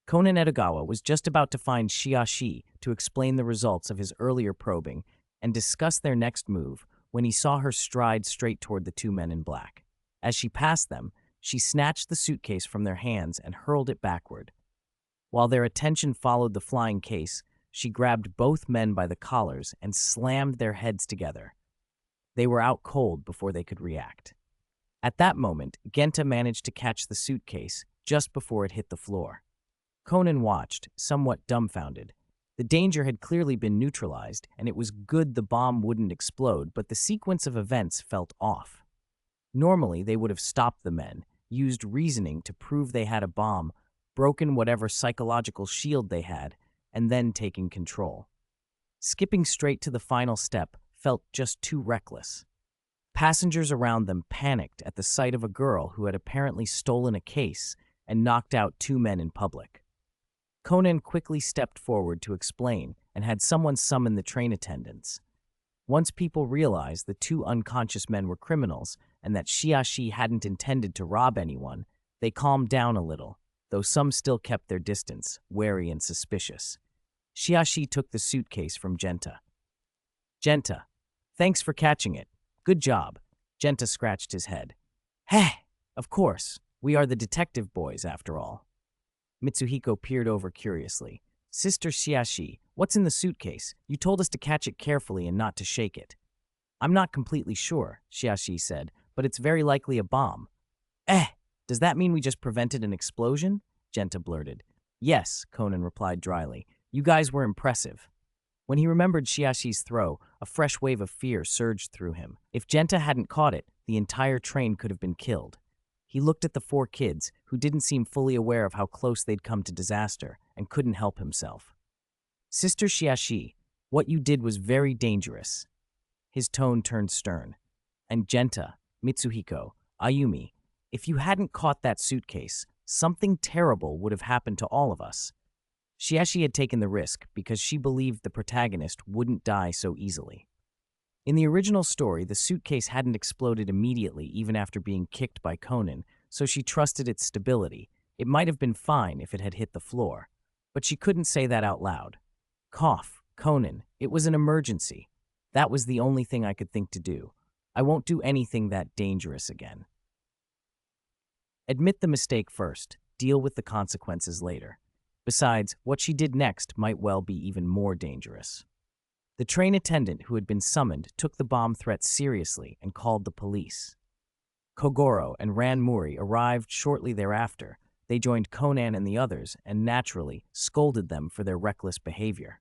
Conan Edogawa was just about to find Xiaxi to explain the results of his earlier probing and discuss their next move when he saw her stride straight toward the two men in black. As she passed them, she snatched the suitcase from their hands and hurled it backward. While their attention followed the flying case, she grabbed both men by the collars and slammed their heads together. They were out cold before they could react. At that moment, Genta managed to catch the suitcase just before it hit the floor. Conan watched, somewhat dumbfounded. The danger had clearly been neutralized, and it was good the bomb wouldn't explode, but the sequence of events felt off. Normally, they would have stopped the men, used reasoning to prove they had a bomb, broken whatever psychological shield they had, and then taken control. Skipping straight to the final step felt just too reckless. Passengers around them panicked at the sight of a girl who had apparently stolen a case and knocked out two men in public. Conan quickly stepped forward to explain and had someone summon the train attendants. Once people realized the two unconscious men were criminals and that Xiaxi hadn't intended to rob anyone, they calmed down a little, though some still kept their distance, wary and suspicious. Xiaxi took the suitcase from Genta. "Genta, thanks for catching it. Good job." Genta scratched his head. "Heh, of course. We are the detective boys, after all." Mitsuhiko peered over curiously. "Sister Xiaxi, what's in the suitcase? You told us to catch it carefully and not to shake it." "I'm not completely sure," Xiaxi said, "but it's very likely a bomb." Does that mean we just prevented an explosion?" Genta blurted. "Yes," Conan replied dryly. "You guys were impressive." When he remembered Xiaxi's throw, a fresh wave of fear surged through him. If Genta hadn't caught it, the entire train could have been killed. He looked at the four kids, who didn't seem fully aware of how close they'd come to disaster, and couldn't help himself. "Sister Xiaxi, what you did was very dangerous." His tone turned stern. "And Genta, Mitsuhiko, Ayumi, if you hadn't caught that suitcase, something terrible would have happened to all of us." Xiaxi had taken the risk because she believed the protagonist wouldn't die so easily. In the original story, the suitcase hadn't exploded immediately even after being kicked by Conan, so she trusted its stability. It might have been fine if it had hit the floor, but she couldn't say that out loud. "Cough, Conan, it was an emergency. That was the only thing I could think to do. I won't do anything that dangerous again." Admit the mistake first, deal with the consequences later. Besides, what she did next might well be even more dangerous. The train attendant who had been summoned took the bomb threat seriously and called the police. Kogoro and Ran Muri arrived shortly thereafter. They joined Conan and the others and naturally scolded them for their reckless behavior.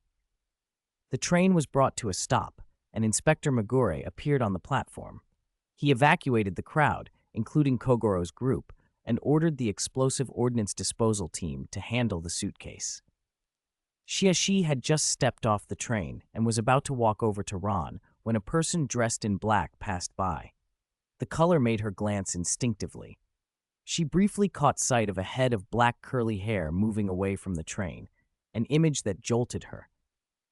The train was brought to a stop, and Inspector Magure appeared on the platform. He evacuated the crowd, including Kogoro's group, and ordered the explosive ordnance disposal team to handle the suitcase. Xiaxi had just stepped off the train and was about to walk over to Ron when a person dressed in black passed by. The color made her glance instinctively. She briefly caught sight of a head of black curly hair moving away from the train, an image that jolted her.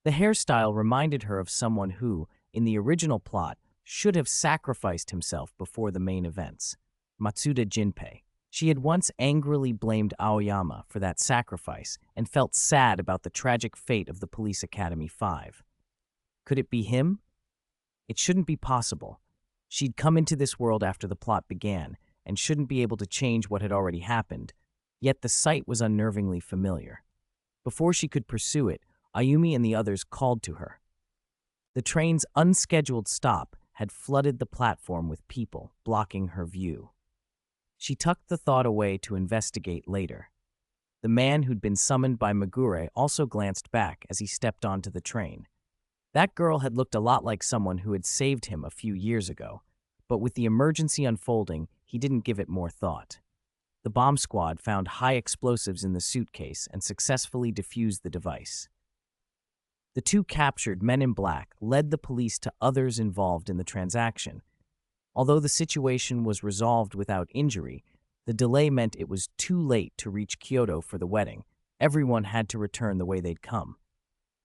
The hairstyle reminded her of someone who, in the original plot, should have sacrificed himself before the main events, Matsuda Jinpei. She had once angrily blamed Aoyama for that sacrifice and felt sad about the tragic fate of the Police Academy 5. Could it be him? It shouldn't be possible. She'd come into this world after the plot began and shouldn't be able to change what had already happened, yet the sight was unnervingly familiar. Before she could pursue it, Ayumi and the others called to her. The train's unscheduled stop had flooded the platform with people, blocking her view. She tucked the thought away to investigate later. The man who'd been summoned by Megure also glanced back as he stepped onto the train. That girl had looked a lot like someone who had saved him a few years ago, but with the emergency unfolding, he didn't give it more thought. The bomb squad found high explosives in the suitcase and successfully defused the device. The two captured men in black led the police to others involved in the transaction. Although the situation was resolved without injury, the delay meant it was too late to reach Kyoto for the wedding. Everyone had to return the way they'd come.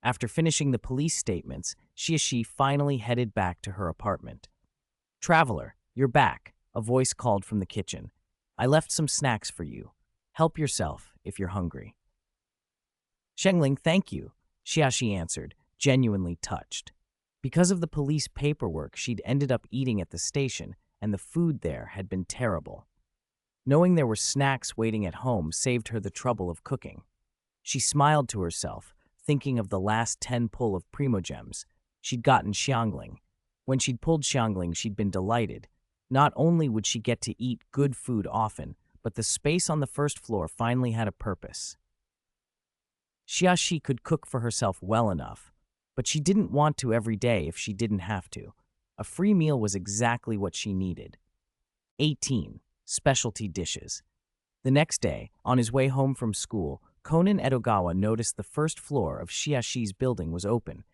After finishing the police statements, Shiashi finally headed back to her apartment. "Traveler, you're back," a voice called from the kitchen. "I left some snacks for you. Help yourself if you're hungry." "Shengling, thank you," Shiashi answered, genuinely touched. Because of the police paperwork, she'd ended up eating at the station, and the food there had been terrible. Knowing there were snacks waiting at home saved her the trouble of cooking. She smiled to herself, thinking of the last 10 pull of Primogems. She'd gotten Xiangling. When she'd pulled Xiangling, she'd been delighted. Not only would she get to eat good food often, but the space on the first floor finally had a purpose. Xiaxi could cook for herself well enough, but she didn't want to every day if she didn't have to. A free meal was exactly what she needed. 18. Specialty dishes. The next day, on his way home from school, Conan Edogawa noticed the first floor of Xiaxi's building was open.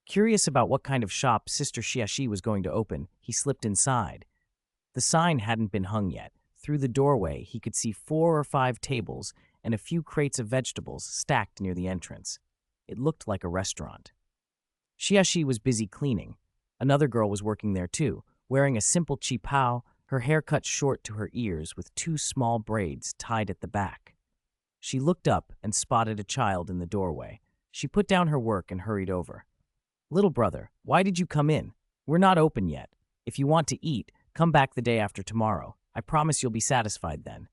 Curious about what kind of shop Sister Xiaxi was going to open, he slipped inside. The sign hadn't been hung yet. Through the doorway, he could see 4 or 5 tables and a few crates of vegetables stacked near the entrance. It looked like a restaurant. Xiaxi was busy cleaning. Another girl was working there too, wearing a simple qipao, her hair cut short to her ears with 2 small braids tied at the back. She looked up and spotted a child in the doorway. She put down her work and hurried over. "Little brother, why did you come in? We're not open yet. If you want to eat, come back the day after tomorrow. I promise you'll be satisfied then."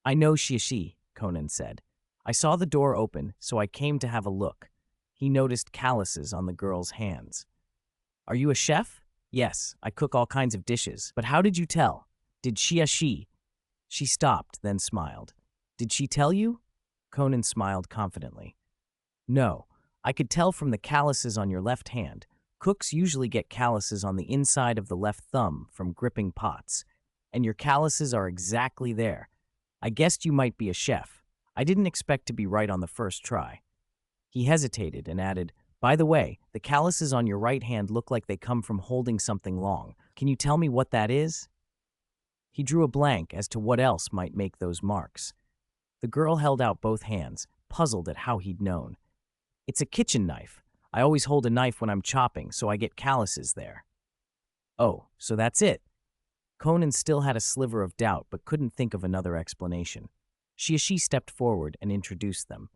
"I know Xiaxi," Conan said. "I saw the door open, so I came to have a look." He noticed calluses on the girl's hands. "Are you a chef?" "Yes, I cook all kinds of dishes. But how did you tell? Did Xiaxi—" She stopped, then smiled. "Did she tell you?" Conan smiled confidently. "No, I could tell from the calluses on your left hand. Cooks usually get calluses on the inside of the left thumb from gripping pots. And your calluses are exactly there. I guessed you might be a chef. I didn't expect to be right on the first try." He hesitated and added, "By the way, the calluses on your right hand look like they come from holding something long. Can you tell me what that is?" He drew a blank as to what else might make those marks. The girl held out both hands, puzzled at how he'd known. "It's a kitchen knife. I always hold a knife when I'm chopping, so I get calluses there." "Oh, so that's it." Conan still had a sliver of doubt, but couldn't think of another explanation. Xiaxi stepped forward and introduced them.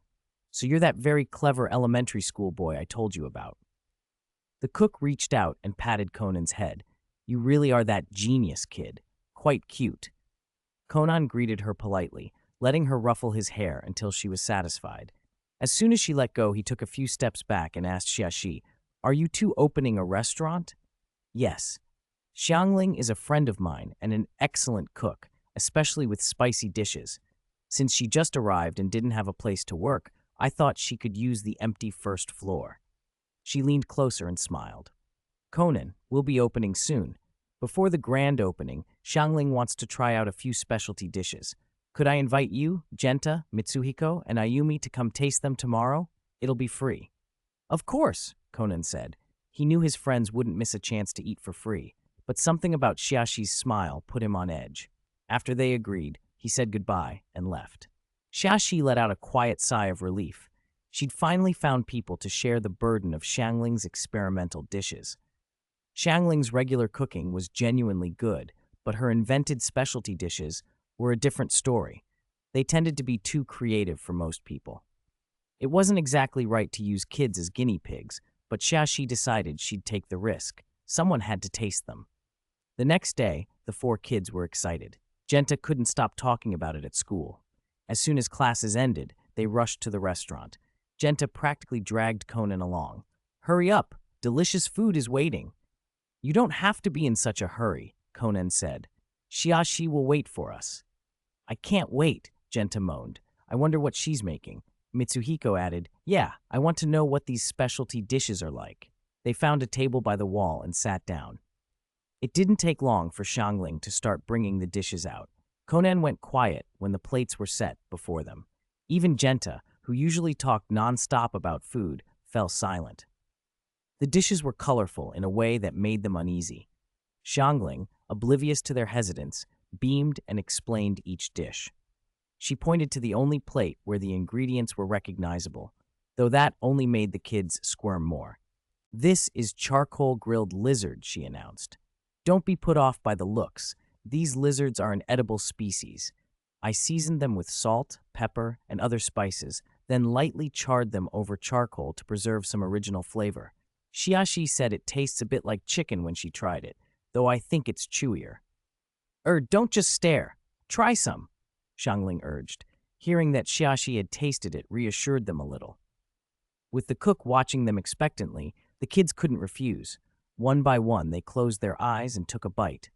"So you're that very clever elementary school boy I told you about." The cook reached out and patted Conan's head. "You really are that genius kid. Quite cute." Conan greeted her politely, letting her ruffle his hair until she was satisfied. As soon as she let go, he took a few steps back and asked Xiaxi, "Are you two opening a restaurant?" "Yes. Xiangling is a friend of mine and an excellent cook, especially with spicy dishes. Since she just arrived and didn't have a place to work, I thought she could use the empty first floor." She leaned closer and smiled. "Conan, we'll be opening soon. Before the grand opening, Xiangling wants to try out a few specialty dishes. Could I invite you, Genta, Mitsuhiko, and Ayumi to come taste them tomorrow? It'll be free." "Of course," Conan said. He knew his friends wouldn't miss a chance to eat for free, but something about Xiaxi's smile put him on edge. After they agreed, he said goodbye and left. Xiaxi let out a quiet sigh of relief. She'd finally found people to share the burden of Xiangling's experimental dishes. Xiangling's regular cooking was genuinely good, but her invented specialty dishes were a different story. They tended to be too creative for most people. It wasn't exactly right to use kids as guinea pigs, but Xiaxi decided she'd take the risk. Someone had to taste them. The next day, the 4 kids were excited. Genta couldn't stop talking about it at school. As soon as classes ended, they rushed to the restaurant. Genta practically dragged Conan along. "Hurry up! Delicious food is waiting." You don't have to be in such a hurry, Conan said. Xiaxi will wait for us. I can't wait, Genta moaned. I wonder what she's making. Mitsuhiko added, Yeah, I want to know what these specialty dishes are like. They found a table by the wall and sat down. It didn't take long for Xiangling to start bringing the dishes out. Conan went quiet when the plates were set before them. Even Genta, who usually talked nonstop about food, fell silent. The dishes were colorful in a way that made them uneasy. Xiangling, oblivious to their hesitance, beamed and explained each dish. She pointed to the only plate where the ingredients were recognizable, though that only made the kids squirm more. This is charcoal grilled lizard, she announced. Don't be put off by the looks. These lizards are an edible species. I seasoned them with salt, pepper, and other spices, then lightly charred them over charcoal to preserve some original flavor. Xiaxi said it tastes a bit like chicken when she tried it, though I think it's chewier. Don't just stare. Try some, Xiangling urged. Hearing that Xiaxi had tasted it reassured them a little. With the cook watching them expectantly, the kids couldn't refuse. One by one, they closed their eyes and took a bite.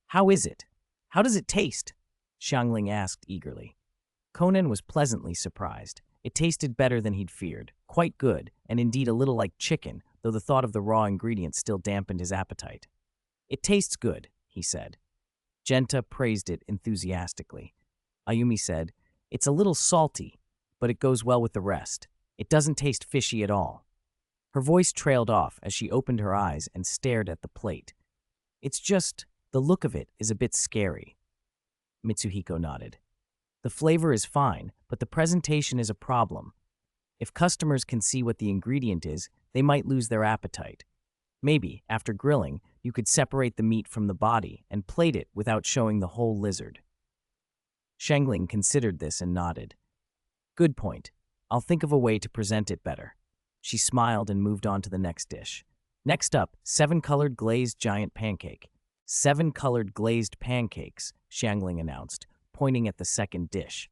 How is it? How does it taste? Xiangling asked eagerly. Conan was pleasantly surprised. It tasted better than he'd feared, quite good, and indeed a little like chicken, though the thought of the raw ingredients still dampened his appetite. It tastes good, he said. Genta praised it enthusiastically. Ayumi said, It's a little salty, but it goes well with the rest. It doesn't taste fishy at all. Her voice trailed off as she opened her eyes and stared at the plate. It's just, the look of it is a bit scary. Mitsuhiko nodded. The flavor is fine, but the presentation is a problem. If customers can see what the ingredient is, they might lose their appetite. Maybe, after grilling, you could separate the meat from the body and plate it without showing the whole lizard. Xiangling considered this and nodded. Good point. I'll think of a way to present it better. She smiled and moved on to the next dish. Next up, 7-colored glazed giant pancake. 7-colored glazed pancakes, Xiangling announced, pointing at the second dish.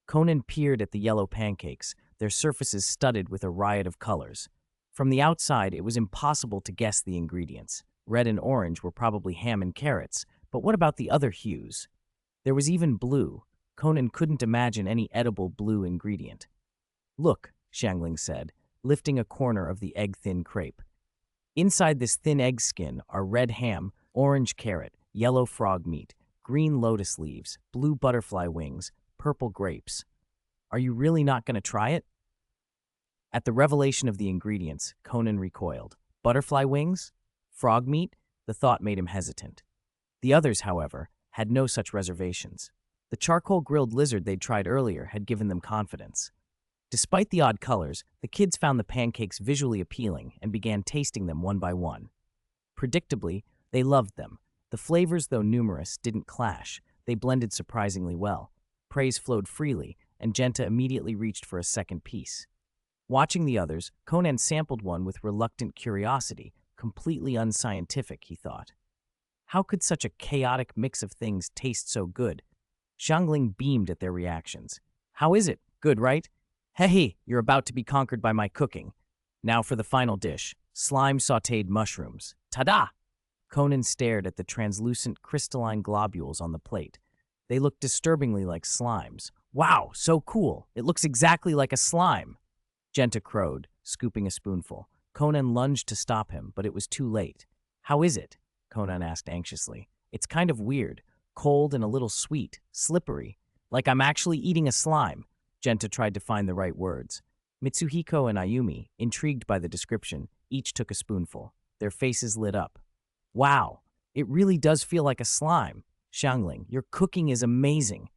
Conan peered at the yellow pancakes, their surfaces studded with a riot of colors. From the outside, it was impossible to guess the ingredients. Red and orange were probably ham and carrots, but what about the other hues? There was even blue. Conan couldn't imagine any edible blue ingredient. Look, Xiangling said, lifting a corner of the egg-thin crepe. Inside this thin egg skin are red ham, orange carrot, yellow frog meat, green lotus leaves, blue butterfly wings, purple grapes. Are you really not going to try it? At the revelation of the ingredients, Conan recoiled. Butterfly wings? Frog meat? The thought made him hesitant. The others, however, had no such reservations. The charcoal-grilled lizard they'd tried earlier had given them confidence. Despite the odd colors, the kids found the pancakes visually appealing and began tasting them one by one. Predictably, they loved them. The flavors, though numerous, didn't clash. They blended surprisingly well. Praise flowed freely, and Genta immediately reached for a second piece. Watching the others, Conan sampled one with reluctant curiosity, completely unscientific, he thought. How could such a chaotic mix of things taste so good? Xiangling beamed at their reactions. How is it? Good, right? Hey, you're about to be conquered by my cooking. Now for the final dish, slime sautéed mushrooms. Ta-da! Conan stared at the translucent crystalline globules on the plate. They looked disturbingly like slimes. Wow, so cool. It looks exactly like a slime. Genta crowed, scooping a spoonful. Conan lunged to stop him, but it was too late. How is it? Conan asked anxiously. It's kind of weird. Cold and a little sweet, slippery. Like I'm actually eating a slime. Genta tried to find the right words. Mitsuhiko and Ayumi, intrigued by the description, each took a spoonful. Their faces lit up. Wow, it really does feel like a slime. Xiangling, your cooking is amazing.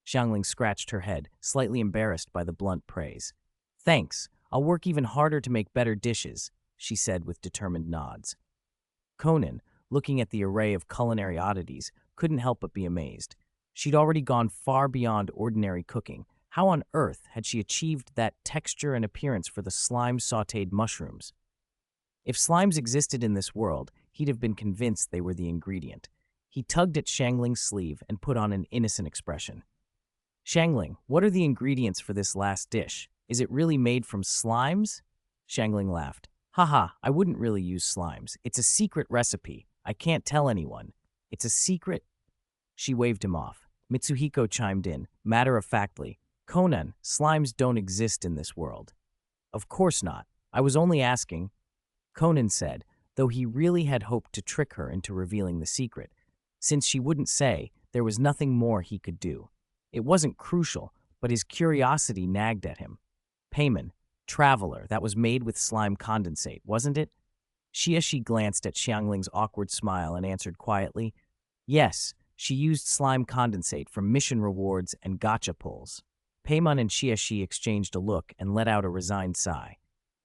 Xiangling scratched her head, slightly embarrassed by the blunt praise. Thanks, I'll work even harder to make better dishes, she said with determined nods. Conan, looking at the array of culinary oddities, couldn't help but be amazed. She'd already gone far beyond ordinary cooking. How on earth had she achieved that texture and appearance for the slime-sautéed mushrooms? If slimes existed in this world, he'd have been convinced they were the ingredient. He tugged at Xiangling's sleeve and put on an innocent expression. Xiangling, what are the ingredients for this last dish? Is it really made from slimes? Xiangling laughed. Haha, I wouldn't really use slimes. It's a secret recipe. I can't tell anyone. It's a secret. She waved him off. Mitsuhiko chimed in, matter-of-factly. Conan, slimes don't exist in this world. Of course not. I was only asking, Conan said, though he really had hoped to trick her into revealing the secret. Since she wouldn't say, there was nothing more he could do. It wasn't crucial, but his curiosity nagged at him. Payman, traveler, that was made with slime condensate, wasn't it? She glanced at Xiangling's awkward smile and answered quietly, yes, she used slime condensate for mission rewards and gotcha pulls. Payman and Xie exchanged a look and let out a resigned sigh.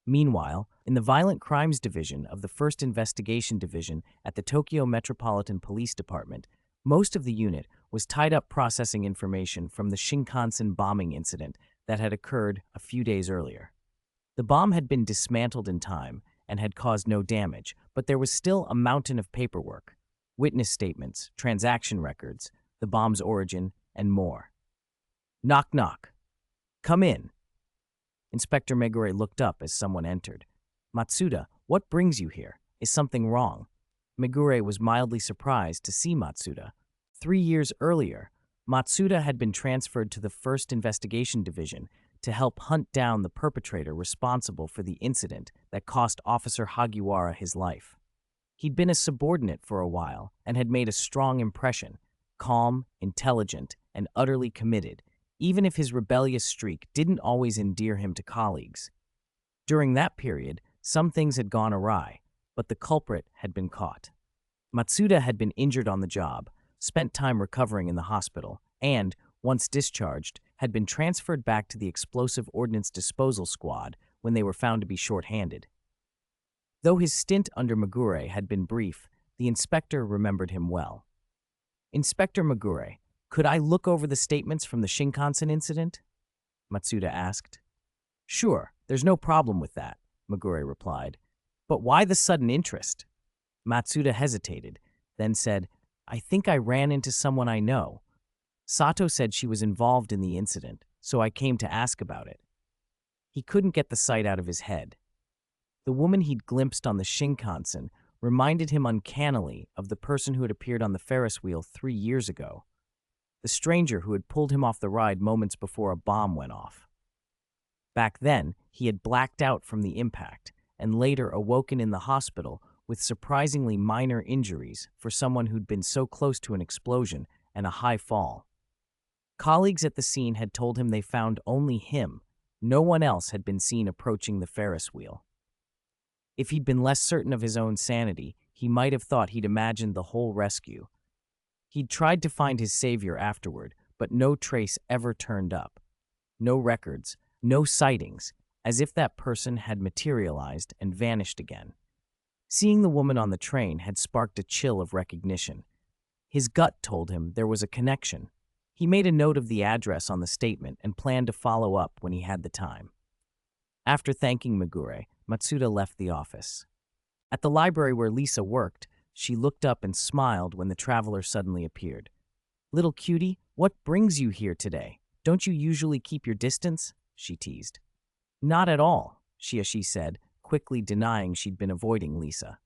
Meanwhile, in the Violent Crimes Division of the 1st Investigation Division at the Tokyo Metropolitan Police Department, most of the unit was tied up processing information from the Shinkansen bombing incident that had occurred a few days earlier. The bomb had been dismantled in time and had caused no damage, but there was still a mountain of paperwork, witness statements, transaction records, the bomb's origin, and more. Knock, knock. Come in. Inspector Megure looked up as someone entered. Matsuda, what brings you here? Is something wrong? Megure was mildly surprised to see Matsuda. 3 years earlier, Matsuda had been transferred to the 1st Investigation Division to help hunt down the perpetrator responsible for the incident that cost Officer Hagiwara his life. He'd been a subordinate for a while and had made a strong impression, calm, intelligent, and utterly committed, even if his rebellious streak didn't always endear him to colleagues. During that period, some things had gone awry, but the culprit had been caught. Matsuda had been injured on the job, spent time recovering in the hospital, and, once discharged, had been transferred back to the Explosive Ordnance Disposal Squad when they were found to be short-handed. Though his stint under Megure had been brief, the inspector remembered him well. Inspector Megure, could I look over the statements from the Shinkansen incident? Matsuda asked. Sure, there's no problem with that, Megure replied. But why the sudden interest? Matsuda hesitated, then said, I think I ran into someone I know. Sato said she was involved in the incident, so I came to ask about it. He couldn't get the sight out of his head. The woman he'd glimpsed on the Shinkansen reminded him uncannily of the person who had appeared on the Ferris wheel 3 years ago, the stranger who had pulled him off the ride moments before a bomb went off. Back then, he had blacked out from the impact and later awoken in the hospital with surprisingly minor injuries for someone who'd been so close to an explosion and a high fall. Colleagues at the scene had told him they found only him. No one else had been seen approaching the Ferris wheel. If he'd been less certain of his own sanity, he might have thought he'd imagined the whole rescue. He'd tried to find his savior afterward, but no trace ever turned up. No records, no sightings, as if that person had materialized and vanished again. Seeing the woman on the train had sparked a chill of recognition. His gut told him there was a connection. He made a note of the address on the statement and planned to follow up when he had the time. After thanking Megure, Matsuda left the office. At the library where Lisa worked, she looked up and smiled when the traveler suddenly appeared. Little cutie, what brings you here today? Don't you usually keep your distance? She teased. Not at all, she said, quickly denying she'd been avoiding Lisa.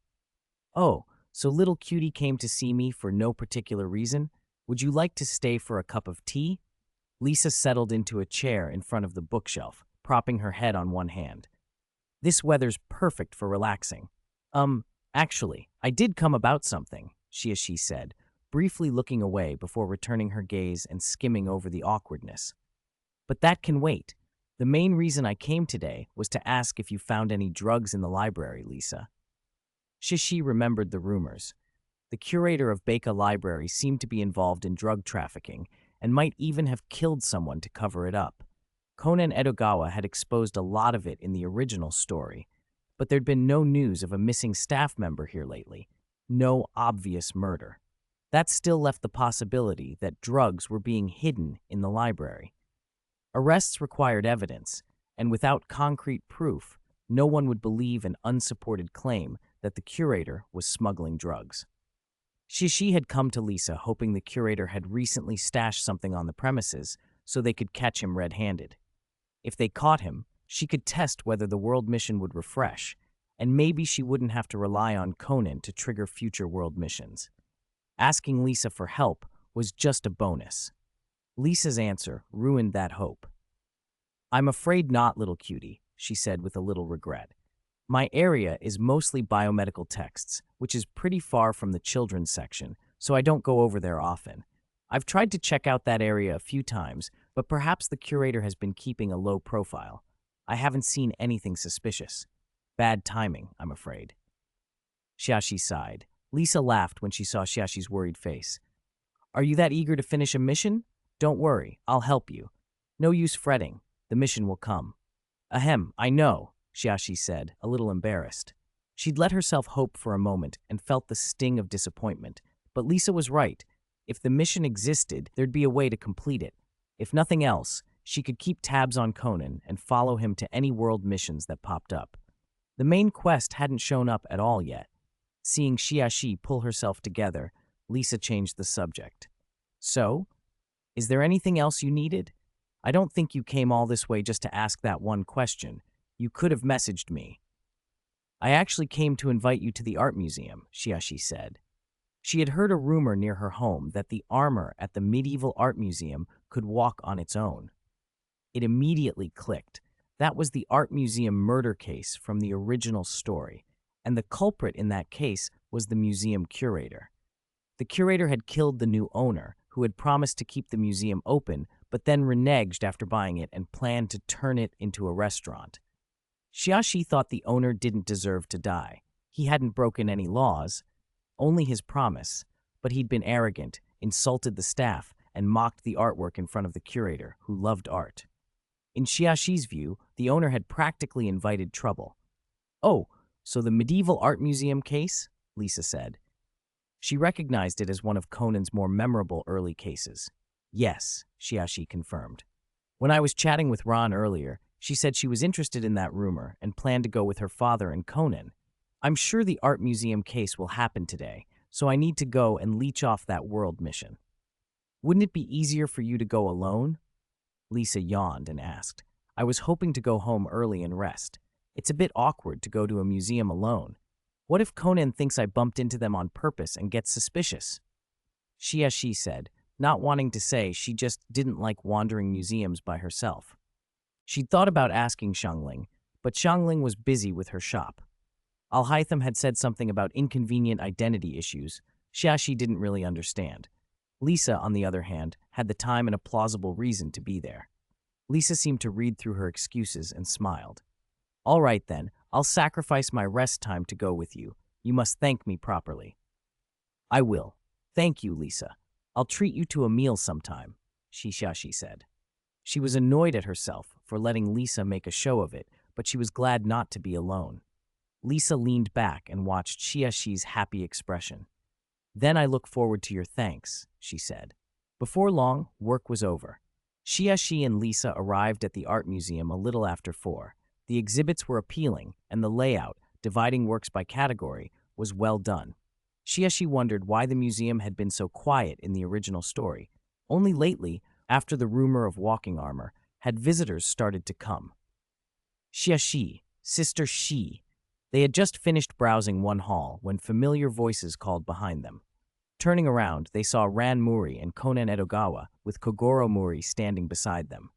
Oh, so little cutie came to see me for no particular reason? Would you like to stay for a cup of tea? Lisa settled into a chair in front of the bookshelf, propping her head on one hand. This weather's perfect for relaxing. Actually, I did come about something, she said, briefly looking away before returning her gaze and skimming over the awkwardness. But that can wait. The main reason I came today was to ask if you found any drugs in the library, Lisa. Shishi remembered the rumors. The curator of Beika Library seemed to be involved in drug trafficking and might even have killed someone to cover it up. Conan Edogawa had exposed a lot of it in the original story, but there'd been no news of a missing staff member here lately. No obvious murder. That still left the possibility that drugs were being hidden in the library. Arrests required evidence, and without concrete proof, no one would believe an unsupported claim that the curator was smuggling drugs. Shishi had come to Lisa hoping the curator had recently stashed something on the premises so they could catch him red-handed. If they caught him, she could test whether the world mission would refresh, and maybe she wouldn't have to rely on Conan to trigger future world missions. Asking Lisa for help was just a bonus. Lisa's answer ruined that hope. "I'm afraid not, little cutie," she said with a little regret. "My area is mostly biomedical texts, which is pretty far from the children's section, so I don't go over there often. I've tried to check out that area a few times, but perhaps the curator has been keeping a low profile. I haven't seen anything suspicious. Bad timing, I'm afraid." Xiaxi sighed. Lisa laughed when she saw Xiaxi's worried face. "Are you that eager to finish a mission? Don't worry, I'll help you. No use fretting. The mission will come." "Ahem, I know," Xiaxi said, a little embarrassed. She'd let herself hope for a moment and felt the sting of disappointment. But Lisa was right. If the mission existed, there'd be a way to complete it. If nothing else, she could keep tabs on Conan and follow him to any world missions that popped up. The main quest hadn't shown up at all yet. Seeing Xiaxi pull herself together, Lisa changed the subject. "So, is there anything else you needed? I don't think you came all this way just to ask that one question. You could have messaged me." "I actually came to invite you to the art museum," Xiaxi said. She had heard a rumor near her home that the armor at the medieval art museum could walk on its own. It immediately clicked. That was the art museum murder case from the original story, and the culprit in that case was the museum curator. The curator had killed the new owner, who had promised to keep the museum open, but then reneged after buying it and planned to turn it into a restaurant. Xiaxi thought the owner didn't deserve to die. He hadn't broken any laws, only his promise, but he'd been arrogant, insulted the staff, and mocked the artwork in front of the curator, who loved art. In Xiaxi's view, the owner had practically invited trouble. "Oh, so the medieval art museum case?" Lisa said. She recognized it as one of Conan's more memorable early cases. "Yes," Xiaxi confirmed. "When I was chatting with Ron earlier, she said she was interested in that rumor and planned to go with her father and Conan. I'm sure the art museum case will happen today, so I need to go and leech off that world mission." "Wouldn't it be easier for you to go alone?" Lisa yawned and asked. "I was hoping to go home early and rest. It's a bit awkward to go to a museum alone. What if Conan thinks I bumped into them on purpose and gets suspicious?" Xiaxi said, not wanting to say she just didn't like wandering museums by herself. She'd thought about asking Xiangling, but Xiangling was busy with her shop. Alhaitham had said something about inconvenient identity issues Xiaxi didn't really understand. Lisa, on the other hand, had the time and a plausible reason to be there. Lisa seemed to read through her excuses and smiled. "All right then, I'll sacrifice my rest time to go with you. You must thank me properly." "I will. Thank you, Lisa. I'll treat you to a meal sometime," Xiaxi said. She was annoyed at herself for letting Lisa make a show of it, but she was glad not to be alone. Lisa leaned back and watched Xiaxi's happy expression. "Then I look forward to your thanks," she said. Before long, work was over. Xiaxi and Lisa arrived at the art museum a little after 4. The exhibits were appealing, and the layout, dividing works by category, was well done. Xiaxi wondered why the museum had been so quiet in the original story. Only lately, after the rumor of walking armor, had visitors started to come. "Xiaxi, Sister Xi." They had just finished browsing one hall when familiar voices called behind them. Turning around, they saw Ran Muri and Konan Edogawa, with Kogoro Muri standing beside them.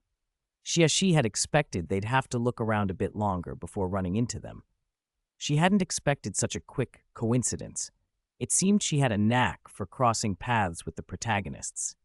Xiaxi had expected they'd have to look around a bit longer before running into them. She hadn't expected such a quick coincidence. It seemed she had a knack for crossing paths with the protagonists.